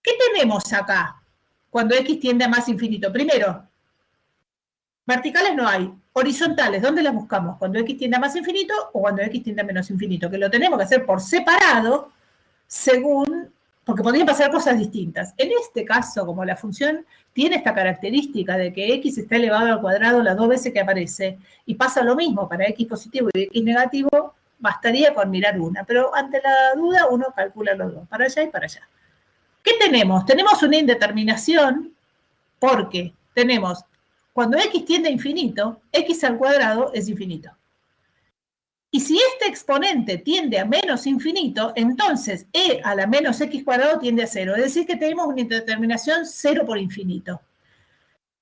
¿Qué tenemos acá cuando x tiende a más infinito? Primero, verticales no hay. Horizontales, ¿dónde las buscamos? Cuando x tiende a más infinito o cuando x tiende a menos infinito, que lo tenemos que hacer por separado porque podrían pasar cosas distintas. En este caso, como la función tiene esta característica de que x está elevado al cuadrado las dos veces que aparece, y pasa lo mismo para x positivo y x negativo, bastaría con mirar una, pero ante la duda uno calcula los dos, para allá y para allá. ¿Qué tenemos? Tenemos una indeterminación porque tenemos, cuando x tiende a infinito, x al cuadrado es infinito. Y si este exponente tiende a menos infinito, entonces e a la menos x cuadrado tiende a 0. Es decir, que tenemos una indeterminación 0 por infinito.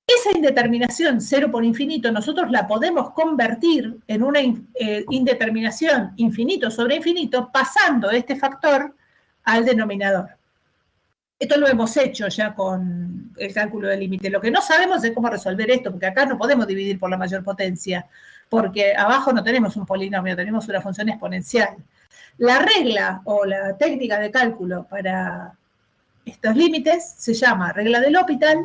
Esa indeterminación 0 por infinito nosotros la podemos convertir en una indeterminación infinito sobre infinito pasando este factor al denominador. Esto lo hemos hecho ya con el cálculo del límite. Lo que no sabemos es cómo resolver esto, porque acá no podemos dividir por la mayor potencia, porque abajo no tenemos un polinomio, tenemos una función exponencial. La regla o la técnica de cálculo para estos límites se llama regla del L'Hopital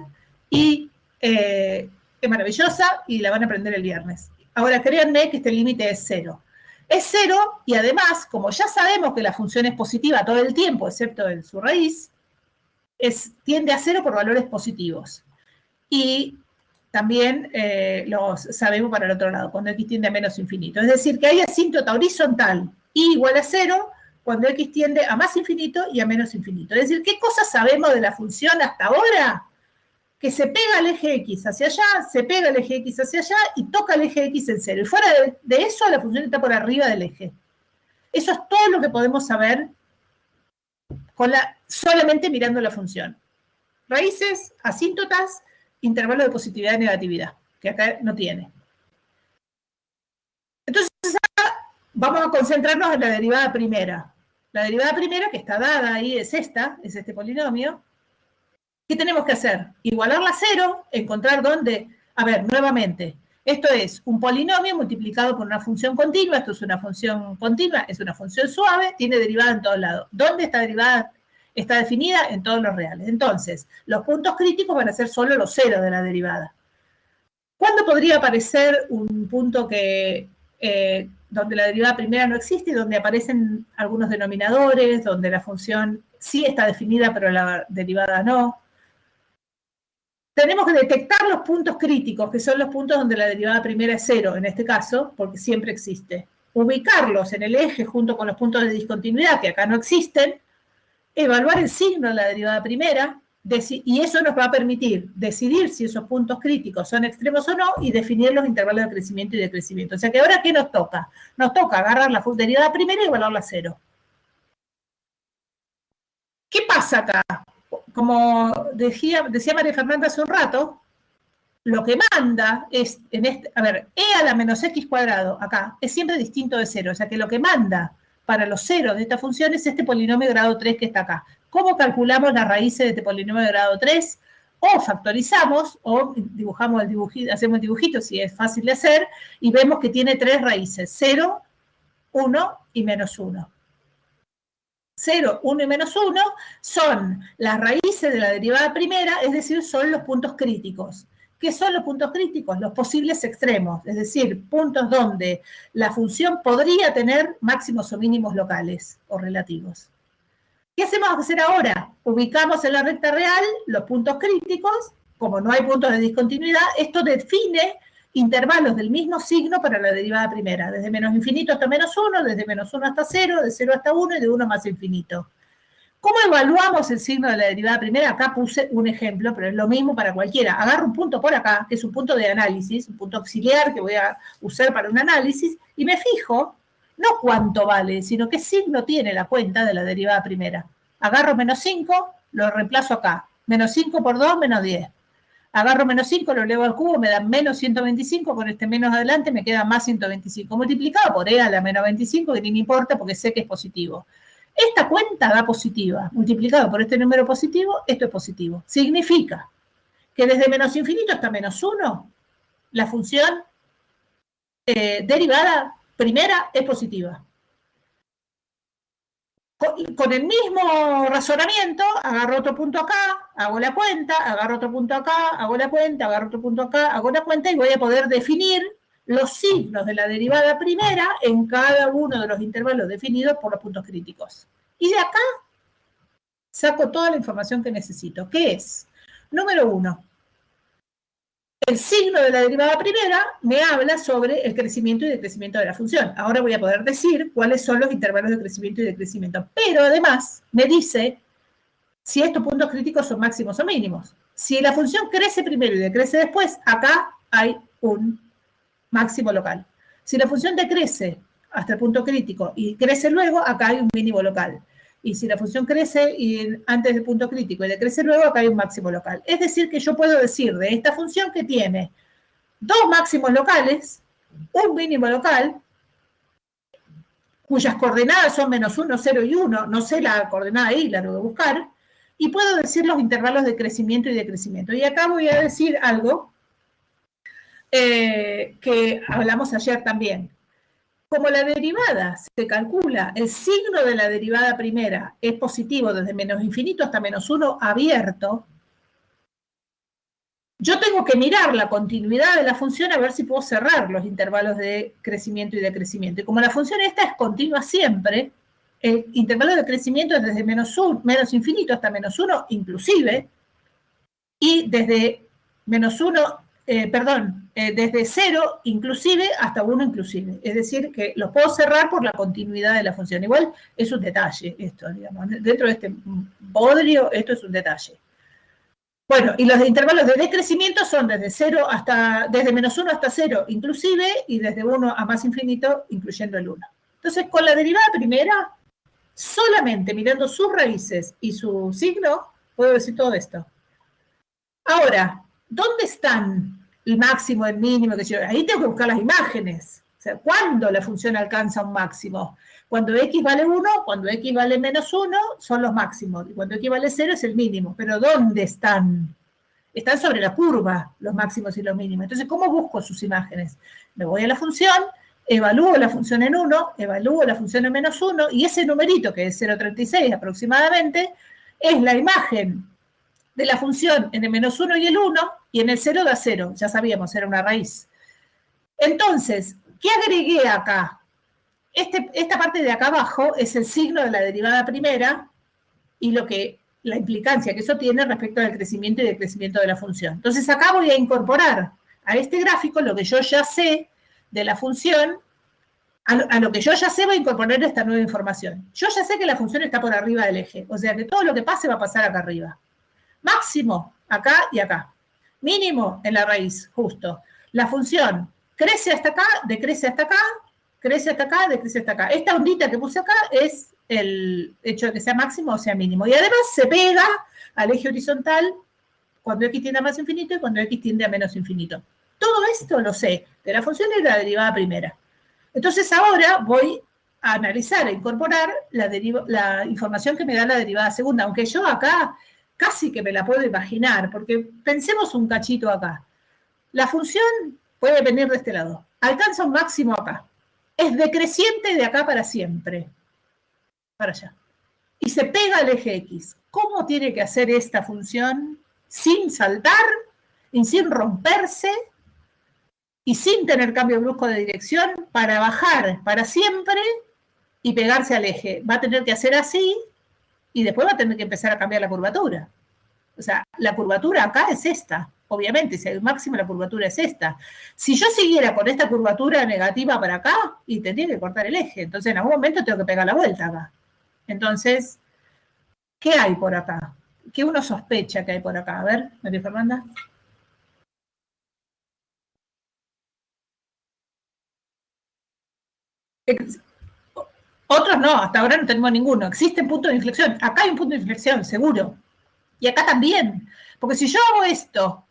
y es maravillosa y la van a aprender el viernes. Ahora, créanme que este límite es 0. Es 0 y además, como ya sabemos que la función es positiva todo el tiempo, excepto en su raíz, tiende a 0 por valores positivos. Y también los sabemos para el otro lado, cuando x tiende a menos infinito. Es decir, que hay asíntota horizontal y igual a 0 cuando x tiende a más infinito y a menos infinito. Es decir, ¿qué cosas sabemos de la función hasta ahora? Que se pega el eje x hacia allá, se pega el eje x hacia allá y toca el eje x en 0. Y fuera de eso, la función está por arriba del eje. Eso es todo lo que podemos saber solamente mirando la función. Raíces, asíntotas, intervalo de positividad y negatividad, que acá no tiene. Entonces, vamos a concentrarnos en la derivada primera. La derivada primera, que está dada ahí, es este polinomio. ¿Qué tenemos que hacer? Igualarla a 0, encontrar dónde. A ver, nuevamente, esto es un polinomio multiplicado por una función continua. Esto es una función continua, es una función suave, tiene derivada en todos lados. ¿Dónde está derivada? Está definida en todos los reales. Entonces, los puntos críticos van a ser solo los ceros de la derivada. ¿Cuándo podría aparecer un punto donde la derivada primera no existe y donde aparecen algunos denominadores, donde la función sí está definida pero la derivada no? Tenemos que detectar los puntos críticos, que son los puntos donde la derivada primera es 0, en este caso, porque siempre existe. Ubicarlos en el eje junto con los puntos de discontinuidad, que acá no existen, evaluar el signo de la derivada primera, y eso nos va a permitir decidir si esos puntos críticos son extremos o no y definir los intervalos de crecimiento y decrecimiento. O sea que ahora, ¿qué nos toca? Nos toca agarrar la derivada primera y evaluarla a 0. ¿Qué pasa acá? Como decía María Fernanda hace un rato, lo que manda es, a ver, e a la menos x cuadrado, acá, es siempre distinto de 0. O sea que lo que manda para los ceros de esta función es este polinomio de grado 3 que está acá. ¿Cómo calculamos las raíces de este polinomio de grado 3? O factorizamos, o dibujamos el dibujito, hacemos el dibujito, si es fácil de hacer, y vemos que tiene 3 raíces, 0, 1 y menos 1. 0, 1 y menos 1 son las raíces de la derivada primera, es decir, son los puntos críticos. ¿Qué son los puntos críticos? Los posibles extremos, es decir, puntos donde la función podría tener máximos o mínimos locales o relativos. ¿Qué hacemos hacer ahora? Ubicamos en la recta real los puntos críticos. Como no hay puntos de discontinuidad, esto define intervalos del mismo signo para la derivada primera, desde menos infinito hasta menos 1, desde menos 1 hasta 0, de 0 hasta 1 y de 1 más infinito. ¿Cómo evaluamos el signo de la derivada primera? Acá puse un ejemplo, pero es lo mismo para cualquiera. Agarro un punto por acá, que es un punto de análisis, un punto auxiliar que voy a usar para un análisis, y me fijo, no cuánto vale, sino qué signo tiene la cuenta de la derivada primera. Agarro menos 5, lo reemplazo acá. Menos 5 por 2, menos 10. Agarro menos 5, lo elevo al cubo, me da menos 125, con este menos adelante me queda más 125. Multiplicado por e a la menos 25, que ni me importa porque sé que es positivo. Esta cuenta da positiva. Multiplicado por este número positivo, esto es positivo. Significa que desde menos infinito hasta menos 1, la función derivada primera es positiva. Con el mismo razonamiento, agarro otro punto acá, hago la cuenta, agarro otro punto acá, hago la cuenta, agarro otro punto acá, hago la cuenta y voy a poder definir los signos de la derivada primera en cada uno de los intervalos definidos por los puntos críticos. Y de acá saco toda la información que necesito. ¿Qué es? Número 1. El signo de la derivada primera me habla sobre el crecimiento y decrecimiento de la función. Ahora voy a poder decir cuáles son los intervalos de crecimiento y decrecimiento. Pero además me dice si estos puntos críticos son máximos o mínimos. Si la función crece primero y decrece después, acá hay un máximo local. Si la función decrece hasta el punto crítico y crece luego, acá hay un mínimo local. Y si la función crece antes del punto crítico y decrece luego, acá hay un máximo local. Es decir, que yo puedo decir de esta función que tiene 2 máximos locales, un mínimo local, cuyas coordenadas son menos 1, 0 y 1, no sé la coordenada ahí, la tengo que buscar, y puedo decir los intervalos de crecimiento y decrecimiento. Y acá voy a decir algo que hablamos ayer también. Como la derivada se calcula, el signo de la derivada primera es positivo desde menos infinito hasta menos 1 abierto, yo tengo que mirar la continuidad de la función a ver si puedo cerrar los intervalos de crecimiento y decrecimiento. Y como la función esta es continua siempre, el intervalo de crecimiento es desde menos infinito hasta menos 1 inclusive, y desde menos 1, desde 0 inclusive hasta 1 inclusive. Es decir, que los puedo cerrar por la continuidad de la función. Igual es un detalle esto, digamos. Dentro de este bodrio, esto es un detalle. Bueno, y los intervalos de decrecimiento son desde menos 1 hasta 0 inclusive, y desde 1 a más infinito, incluyendo el 1. Entonces, con la derivada primera, solamente mirando sus raíces y su signo, puedo decir todo esto. Ahora, ¿dónde están el máximo, el mínimo? Ahí tengo que buscar las imágenes. O sea, ¿cuándo la función alcanza un máximo? Cuando x vale 1, cuando x vale menos 1, son los máximos. Y cuando x vale 0 es el mínimo. Pero ¿dónde están? Están sobre la curva los máximos y los mínimos. Entonces, ¿cómo busco sus imágenes? Me voy a la función, evalúo la función en 1, evalúo la función en menos 1, y ese numerito, que es 0,36 aproximadamente, es la imagen de la función en el menos 1 y el 1, y en el 0 da 0. Ya sabíamos, era una raíz. Entonces, ¿qué agregué acá? Esta parte de acá abajo es el signo de la derivada primera y la implicancia que eso tiene respecto al crecimiento y decrecimiento de la función. Entonces, acá voy a incorporar a este gráfico lo que yo ya sé de la función. A lo que yo ya sé voy a incorporar esta nueva información. Yo ya sé que la función está por arriba del eje, o sea que todo lo que pase va a pasar acá arriba. Máximo, acá y acá. Mínimo en la raíz, justo. La función crece hasta acá, decrece hasta acá, crece hasta acá, decrece hasta acá. Esta ondita que puse acá es el hecho de que sea máximo o sea mínimo. Y además se pega al eje horizontal cuando x tiende a más infinito y cuando x tiende a menos infinito. Todo esto lo sé de la función y de la derivada primera. Entonces ahora voy a analizar e incorporar la información que me da la derivada segunda, aunque yo acá casi que me la puedo imaginar, porque pensemos un cachito acá. La función puede venir de este lado, alcanza un máximo acá, es decreciente de acá para siempre, para allá, y se pega al eje X. ¿Cómo tiene que hacer esta función sin saltar y sin romperse y sin tener cambio brusco de dirección para bajar para siempre y pegarse al eje? Va a tener que hacer así y después va a tener que empezar a cambiar la curvatura. O sea, la curvatura acá es esta. Obviamente, si hay un máximo, la curvatura es esta. Si yo siguiera con esta curvatura negativa para acá, y tendría que cortar el eje. Entonces, en algún momento tengo que pegar la vuelta acá. Entonces, ¿qué hay por acá? ¿Qué uno sospecha que hay por acá? A ver, María Fernanda. Otros no, hasta ahora no tenemos ninguno. Existen puntos de inflexión. Acá hay un punto de inflexión, seguro. Y acá también. Porque si yo hago esto,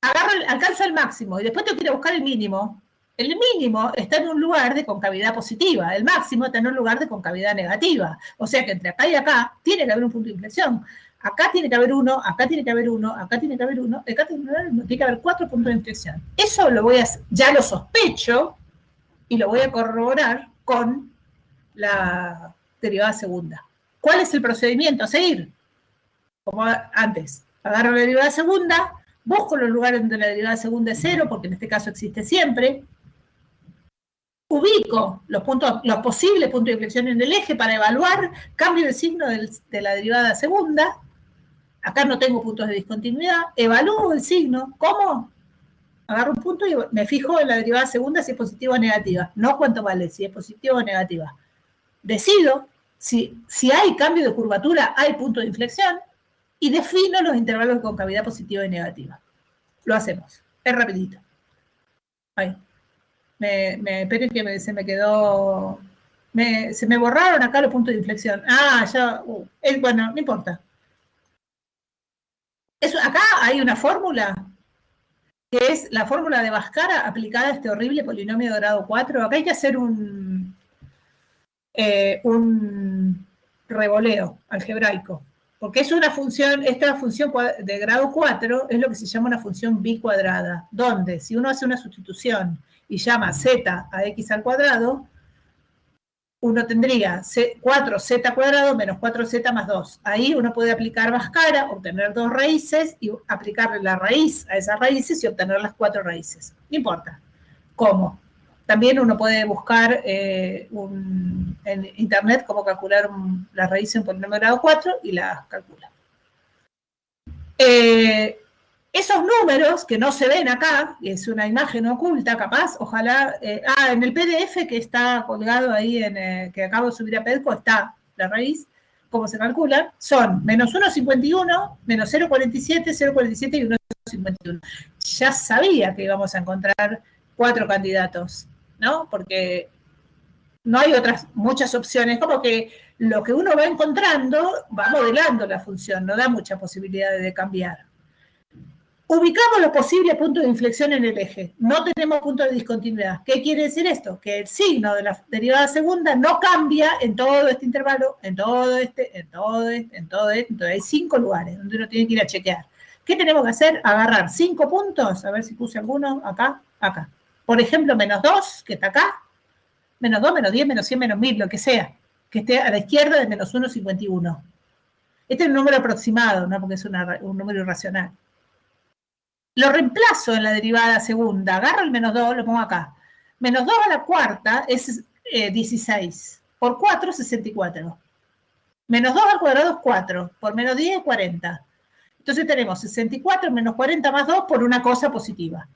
alcanzo el máximo y después tengo que ir a buscar el mínimo está en un lugar de concavidad positiva, el máximo está en un lugar de concavidad negativa. O sea que entre acá y acá tiene que haber un punto de inflexión. Acá tiene que haber uno, acá tiene que haber uno, acá tiene que haber uno, acá tiene que haber 4 puntos de inflexión. Eso ya lo sospecho y lo voy a corroborar con la derivada segunda. ¿Cuál es el procedimiento a seguir? Como antes, agarro la derivada segunda, busco los lugares donde la derivada segunda es 0, porque en este caso existe siempre, ubico los posibles puntos de inflexión en el eje para evaluar cambio de signo de la derivada segunda. Acá no tengo puntos de discontinuidad, evalúo el signo. ¿Cómo? Agarro un punto y me fijo en la derivada segunda si es positiva o negativa, no cuánto vale, si es positiva o negativa. Decido si hay cambio de curvatura, hay punto de inflexión, y defino los intervalos de concavidad positiva y negativa. Lo hacemos, es rapidito. Ahí. Esperen que se me quedó... se me borraron acá los puntos de inflexión. Ya... bueno, no importa. Acá hay una fórmula, que es la fórmula de Bhaskara aplicada a este horrible polinomio de grado 4. Acá hay que hacer un revoleo algebraico. Porque es una función, esta función de grado 4 es lo que se llama una función bicuadrada, donde si uno hace una sustitución y llama z a x al cuadrado, uno tendría 4z cuadrado menos 4z más 2. Ahí uno puede aplicar Bhaskara, obtener 2 raíces y aplicarle la raíz a esas raíces y obtener las 4 raíces. No importa. ¿Cómo? También uno puede buscar en internet cómo calcular la raíz en polinomio de grado 4 y las calcula. Esos números que no se ven acá, es una imagen oculta capaz, ojalá, en el PDF que está colgado ahí, que acabo de subir a Pedco, está la raíz, cómo se calcula, son menos 1,51, menos 0,47, 0,47 y 1,51. Ya sabía que íbamos a encontrar 4 candidatos, ¿no? Porque no hay otras muchas opciones, como que lo que uno va encontrando va modelando la función, no da mucha posibilidad de cambiar. Ubicamos los posibles puntos de inflexión en el eje. No tenemos punto de discontinuidad. ¿Qué quiere decir esto? Que el signo de la derivada segunda no cambia en todo este intervalo, en todo este. Entonces hay 5 lugares donde uno tiene que ir a chequear. ¿Qué tenemos que hacer? Agarrar 5 puntos, a ver si puse alguno, acá, acá. Por ejemplo, menos 2, que está acá, menos 2, menos 10, menos 100, menos 1000, lo que sea, que esté a la izquierda de menos 1,51. Este es un número aproximado, ¿no? Porque es un número irracional. Lo reemplazo en la derivada segunda, agarro el menos 2, lo pongo acá. Menos 2 a la cuarta es 16, por 4, 64. Menos 2 al cuadrado es 4, por menos 10 es 40. Entonces tenemos 64 menos 40 más 2 por una cosa positiva.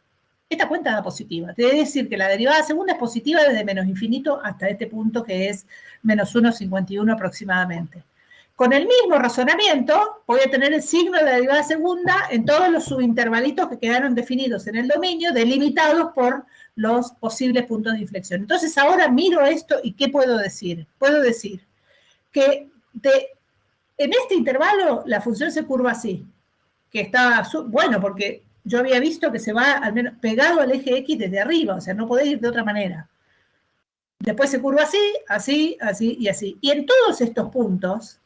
Esta cuenta da positiva. Te debe decir que la derivada segunda es positiva desde menos infinito hasta este punto que es menos 1,51 aproximadamente. Con el mismo razonamiento voy a tener el signo de la derivada segunda en todos los subintervalitos que quedaron definidos en el dominio, delimitados por los posibles puntos de inflexión. Entonces ahora miro esto y ¿qué puedo decir? Puedo decir que en este intervalo la función se curva así, que está bueno porque yo había visto que se va al menos pegado al eje X desde arriba, o sea, no podés ir de otra manera. Después se curva así, así, así y así. Y en todos estos puntos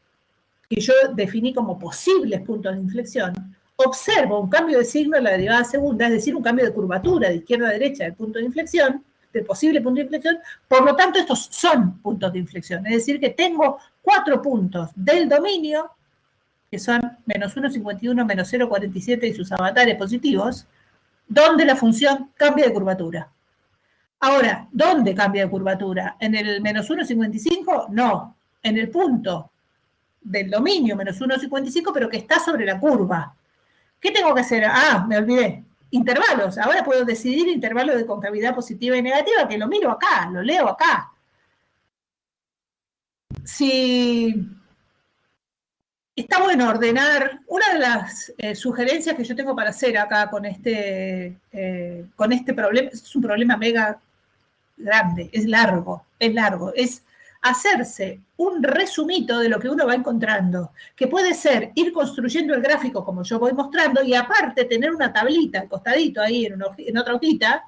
que yo definí como posibles puntos de inflexión, observo un cambio de signo en la derivada segunda, es decir, un cambio de curvatura de izquierda a derecha del punto de inflexión, del posible punto de inflexión, por lo tanto estos son puntos de inflexión, es decir, que tengo 4 puntos del dominio, que son menos 1,51, menos 0,47 y sus avatares positivos, donde la función cambia de curvatura. Ahora, ¿dónde cambia de curvatura? ¿En el menos 1,55? No, en el punto del dominio menos 1,55, pero que está sobre la curva. ¿Qué tengo que hacer? Ah, me olvidé. Intervalos. Ahora puedo decidir intervalos de concavidad positiva y negativa, que lo miro acá, lo leo acá. Si está bueno ordenar, una de las sugerencias que yo tengo para hacer acá con este problema, es un problema mega grande, es largo, es hacerse un resumito de lo que uno va encontrando, que puede ser ir construyendo el gráfico como yo voy mostrando y aparte tener una tablita al costadito ahí en otra hojita,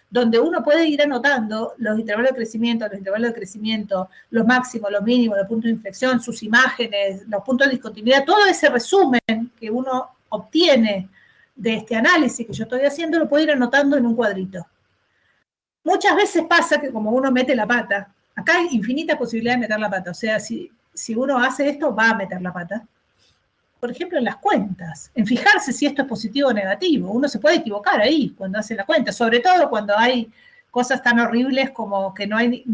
donde uno puede ir anotando los intervalos de crecimiento, los máximos, los mínimos, los puntos de inflexión, sus imágenes, los puntos de discontinuidad, todo ese resumen que uno obtiene de este análisis que yo estoy haciendo, lo puede ir anotando en un cuadrito. Muchas veces pasa que como uno mete la pata, acá hay infinitas posibilidades de meter la pata, o sea, si uno hace esto, va a meter la pata. Por ejemplo, en las cuentas, en fijarse si esto es positivo o negativo. Uno se puede equivocar ahí cuando hace la cuenta, sobre todo cuando hay cosas tan horribles como que no hay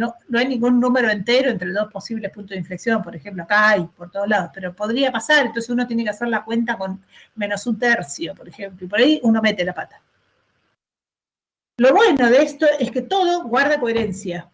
ningún número entero entre 2 posibles puntos de inflexión, por ejemplo, acá hay por todos lados, pero podría pasar, entonces uno tiene que hacer la cuenta con menos 1/3, por ejemplo, y por ahí uno mete la pata. Lo bueno de esto es que todo guarda coherencia.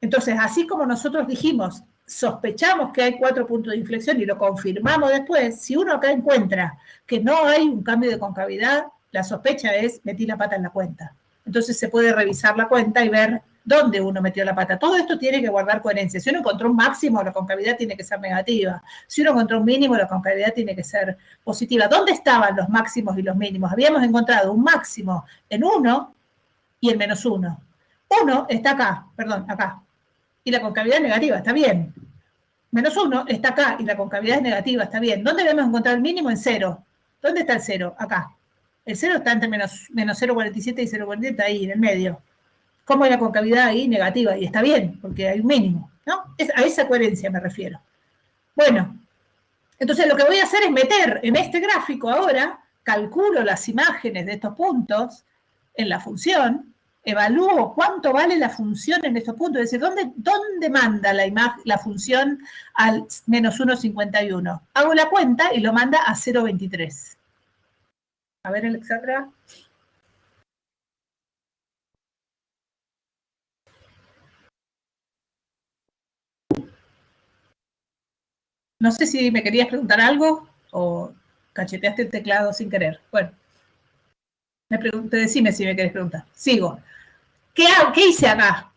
Entonces, así como nosotros dijimos, sospechamos que hay 4 puntos de inflexión y lo confirmamos después, si uno acá encuentra que no hay un cambio de concavidad, la sospecha es metí la pata en la cuenta. Entonces se puede revisar la cuenta y ver dónde uno metió la pata. Todo esto tiene que guardar coherencia. Si uno encontró un máximo, la concavidad tiene que ser negativa. Si uno encontró un mínimo, la concavidad tiene que ser positiva. ¿Dónde estaban los máximos y los mínimos? Habíamos encontrado un máximo en 1 y en menos 1. 1 está acá, perdón, acá. Y la concavidad negativa, está bien. menos 1 está acá y la concavidad es negativa, está bien. ¿Dónde debemos encontrar el mínimo? En 0. ¿Dónde está el 0? Acá. El 0 está entre menos 0,47 y 0,40, ahí en el medio. ¿Cómo es la concavidad ahí? Negativa. Y está bien, porque hay un mínimo, ¿no? A esa coherencia me refiero. Bueno, entonces lo que voy a hacer es meter en este gráfico ahora, calculo las imágenes de estos puntos en la función, evalúo cuánto vale la función en estos puntos, es decir, ¿dónde manda la función al menos 1,51? Hago la cuenta y lo manda a 0,23. A ver, Alexandra. No sé si me querías preguntar algo o cacheteaste el teclado sin querer. Bueno, decime si me querés preguntar. Sigo. ¿Qué hice acá?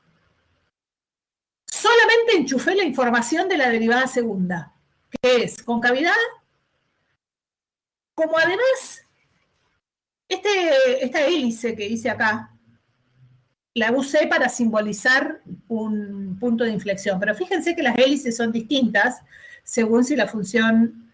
Solamente enchufé la información de la derivada segunda, que es concavidad, como además esta hélice que hice acá, la usé para simbolizar un punto de inflexión, pero fíjense que las hélices son distintas según si la función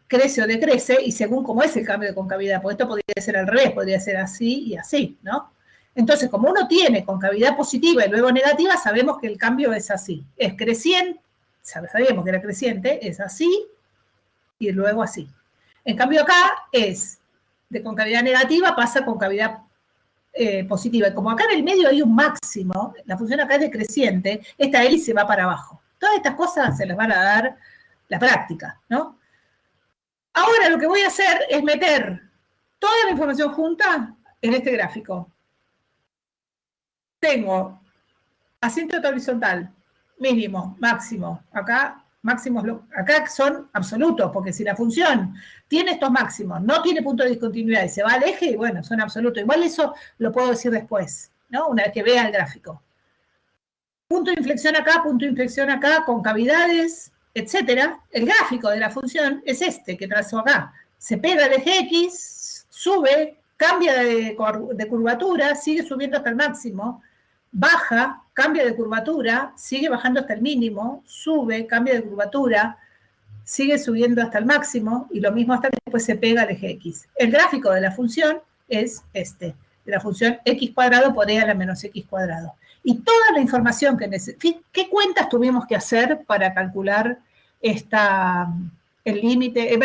crece o decrece y según cómo es el cambio de concavidad, porque esto podría ser al revés, podría ser así y así, ¿no? Entonces, como uno tiene concavidad positiva y luego negativa, sabemos que el cambio es así. Es creciente, sabíamos que era creciente, es así y luego así. En cambio acá es de concavidad negativa pasa a concavidad positiva. Y como acá en el medio hay un máximo, la función acá es decreciente, esta hélice va para abajo. Todas estas cosas se las van a dar la práctica, ¿no? Ahora lo que voy a hacer es meter toda la información junta en este gráfico. Tengo asíntota horizontal, mínimo, máximo. Acá máximos, acá son absolutos, porque si la función tiene estos máximos, no tiene punto de discontinuidad y se va al eje, bueno, son absolutos. Igual eso lo puedo decir después, ¿no? Una vez que vea el gráfico. Punto de inflexión acá, concavidades, etcétera. El gráfico de la función es este que trazo acá. Se pega al eje X, sube, cambia de curvatura, sigue subiendo hasta el máximo, baja, cambia de curvatura, sigue bajando hasta el mínimo, sube, cambia de curvatura, sigue subiendo hasta el máximo y lo mismo hasta que después se pega al eje X. El gráfico de la función es este, de la función x cuadrado por e a la menos x cuadrado. Y toda la información que necesitamos, ¿qué cuentas tuvimos que hacer para calcular el límite,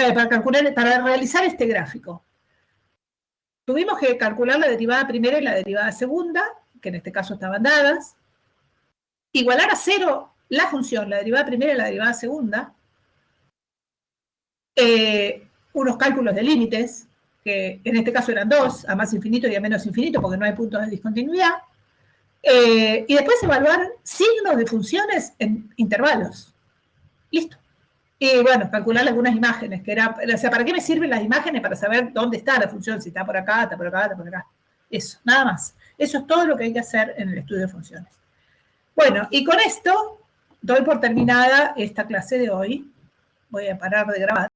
para realizar este gráfico? Tuvimos que calcular la derivada primera y la derivada segunda, que en este caso estaban dadas, igualar a 0 la función, la derivada primera y la derivada segunda, unos cálculos de límites, que en este caso eran 2, a más infinito y a menos infinito, porque no hay puntos de discontinuidad, y después evaluar signos de funciones en intervalos. Listo. Y bueno, calcular algunas imágenes, que era, o sea, ¿para qué me sirven las imágenes? Para saber dónde está la función, si está por acá, está por acá, está por acá. Eso, nada más. Eso es todo lo que hay que hacer en el estudio de funciones. Bueno, y con esto doy por terminada esta clase de hoy. Voy a parar de grabar.